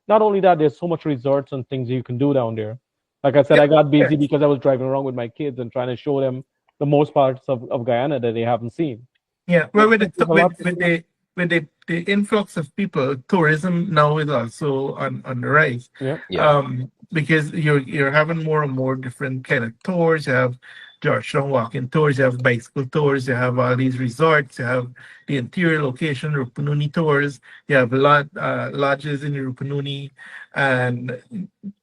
not only that, there's so much resorts and things you can do down there. Like I said, yeah, I got yeah. busy because I was driving around with my kids and trying to show them the most parts of Guyana that they haven't seen. Yeah, well, So there's a lot to see. with the influx of people, tourism now is also on the rise. Yeah. Yeah. Because you're having more and more different kind of tours. You have Georgetown walking tours, you have bicycle tours, you have all these resorts, you have the interior location Rupununi tours, you have lodges in Rupununi, and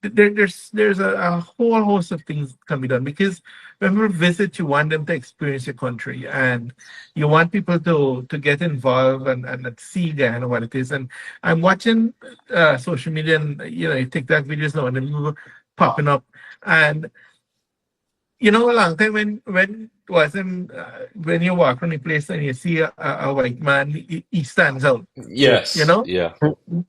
there's a whole host of things can be done, because when we visit, you want them to experience your country, and you want people to get involved and see Guyana what it is. And I'm watching social media, and TikTok videos now, and then people popping up, and a long time when wasn't when you walk around the place and you see a white man, he stands out. Yeah. You Yes. know, Yeah.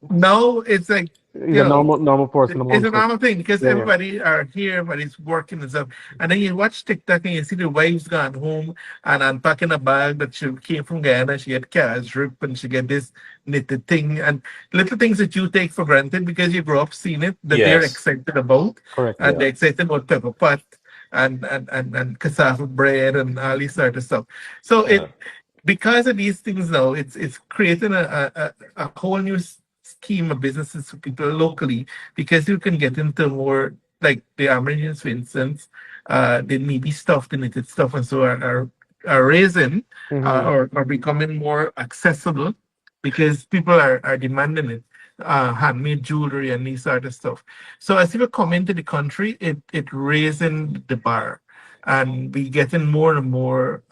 now it's like, He's a normal person it's a amongst us. normal thing, because Yeah. Yeah. everybody are here, but it's working and stuff. And then you watch TikTok and you see the wife's gone home and unpacking a bag that she came from Guyana. She had cash drip, and she get this knitted thing, and little things that you take for granted because you grew up seeing it, that they're Yes. excited about. Correct. And Yeah. they're excited about pepper pot and cassava bread and all these sort of stuff. So Uh-huh. because of these things now, it's creating a whole new scheme of businesses for people locally, because you can get into more, like the Americans, for instance, they maybe stuff, the knitted stuff, and so are raising, hmm or becoming more accessible, because people are demanding it. handmade jewelry and these sort of stuff. So as people come into the country, it raising the bar, and we getting more and more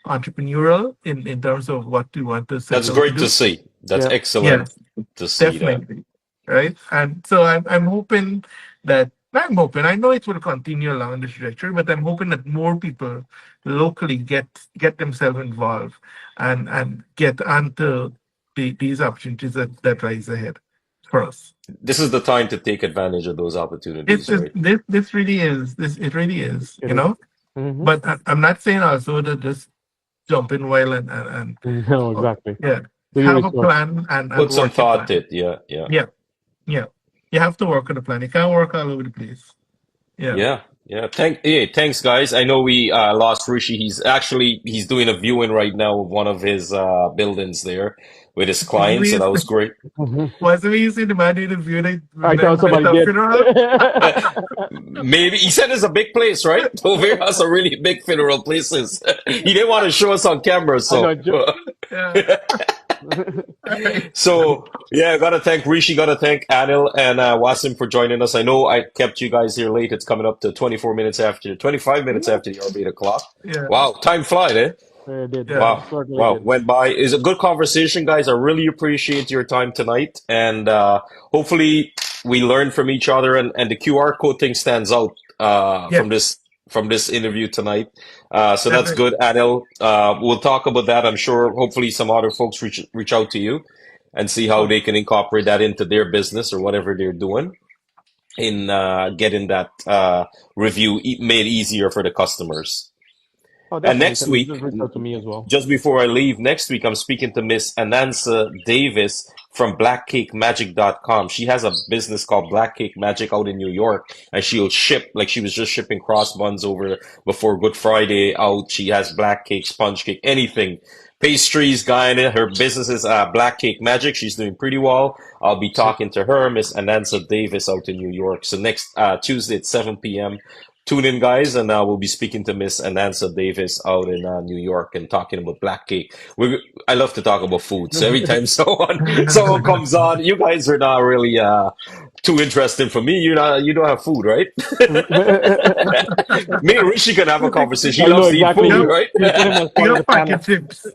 entrepreneurial in terms of what we want to set That's out to great to do. see. That's Yeah. excellent Yes, to see that. definitely. Right. And so I'm hoping that I'm hoping, I know it will continue along the trajectory, but I'm hoping that more people locally get themselves involved and get onto these opportunities that rise ahead for us. This is the time to take advantage of those This opportunities, is right? this really is this it really is, It you is. know. Mm-hmm. But I'm not saying also to just jump in while and No, exactly. yeah, Do your have a research. plan and Put some work your thought to plan. it. Yeah, yeah. Yeah, yeah. You have to work on the plan. You can't work all over the place. Yeah. Yeah, yeah. Thanks, guys. I know we lost Rishi. He's doing a viewing right now of one of his buildings there with his clients, so that was great. Mm-hmm. Was we used to demand interview that I thought somebody the did. funeral? Maybe he said it's a big place, right? Over has a really big funeral places. He didn't want to show us on camera, I know. so Yeah. so yeah, gotta thank Rishi, gotta thank Anil and Wasim for joining us. I know I kept you guys here late. It's coming up to 25 minutes after the 8 o'clock. Yeah. Wow, time flies, eh? It did. Yeah. It certainly Wow, did. went by. It's a good conversation, guys. I really appreciate your time tonight, and hopefully we learn from each other. And the QR code thing stands out Yeah. from this interview tonight. So that's Definitely. good, Anil. We'll talk about that. I'm sure. Hopefully, some other folks reach out to you and see how they can incorporate that into their business or whatever they're doing in getting that review made easier for the customers. Oh, And definitely. next Can week, just reach out to me as well. just before I leave next week, I'm speaking to Miss Anansa Davis from blackcakemagic.com. She has a business called Black Cake Magic out in New York, and she'll ship, like she was just shipping cross buns over before Good Friday out. She has black cake, sponge cake, anything. Pastries, Guyana. Her business is Black Cake Magic. She's doing pretty well. I'll be talking to her, Miss Anansa Davis out in New York. So next Tuesday at 7 p.m. Tune in, guys, and we'll be speaking to Miss Anansa Davis out in New York and talking about black cake. I love to talk about food, so every time someone comes on, you guys are not really too interesting for me. You don't have food, right? Me and Rishi can have a conversation. He I know loves to eat exactly. food, right? You put him as part of Your the panel. packet chips.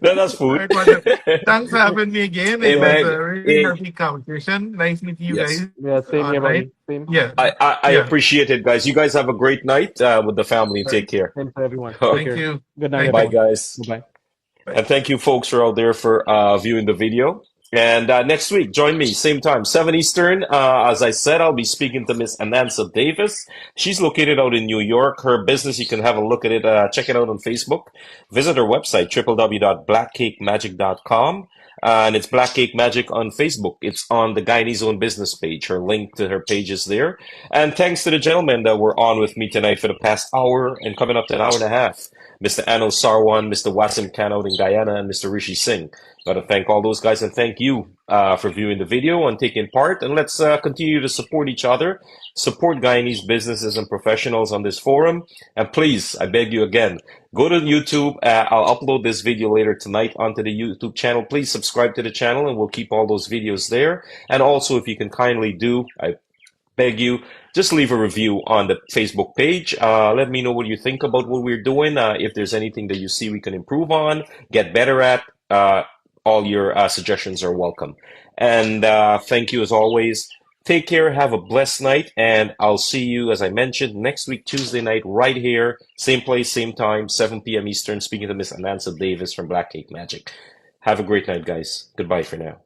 No, that's food. Right, well, thanks for having me again. Hey, It was man. a really Hey, happy conversation. Nice meeting you yes. guys. Yeah, same All here, right. buddy. Same. Yeah. I Yeah. appreciate it, guys. You guys have a great night with the family. Take care. Same for everyone. Oh, Take Thank care. you. Good night, Thank bye, you. everyone. guys. Bye-bye. And thank you, folks, who are out there for viewing the video. And next week, join me, same time, 7 Eastern. As I said, I'll be speaking to Miss Anansa Davis. She's located out in New York. Her business, you can have a look at it. Check it out on Facebook. Visit her website, www.blackcakemagic.com. And it's Black Cake Magic on Facebook. It's on the Guyanese Own Business page. Her link to her page is there. And thanks to the gentlemen that were on with me tonight for the past hour and coming up to an hour and a half. Mr. Anil Sarwan, Mr. Wasim out in Guyana, and Mr. Rishi Singh. Got to thank all those guys and thank you for viewing the video and taking part. And let's continue to support each other, support Guyanese businesses and professionals on this forum. And please, I beg you again, go to YouTube. I'll upload this video later tonight onto the YouTube channel. Please subscribe to the channel and we'll keep all those videos there. And also, if you can kindly do, I beg you, just leave a review on the Facebook page. Let me know what you think about what we're doing. If there's anything that you see we can improve on, get better at, all your suggestions are welcome. And thank you as always. Take care, have a blessed night, and I'll see you, as I mentioned, next week, Tuesday night, right here, same place, same time, 7 p.m. Eastern, speaking to Miss Anansa Davis from Black Cake Magic. Have a great night, guys. Goodbye for now.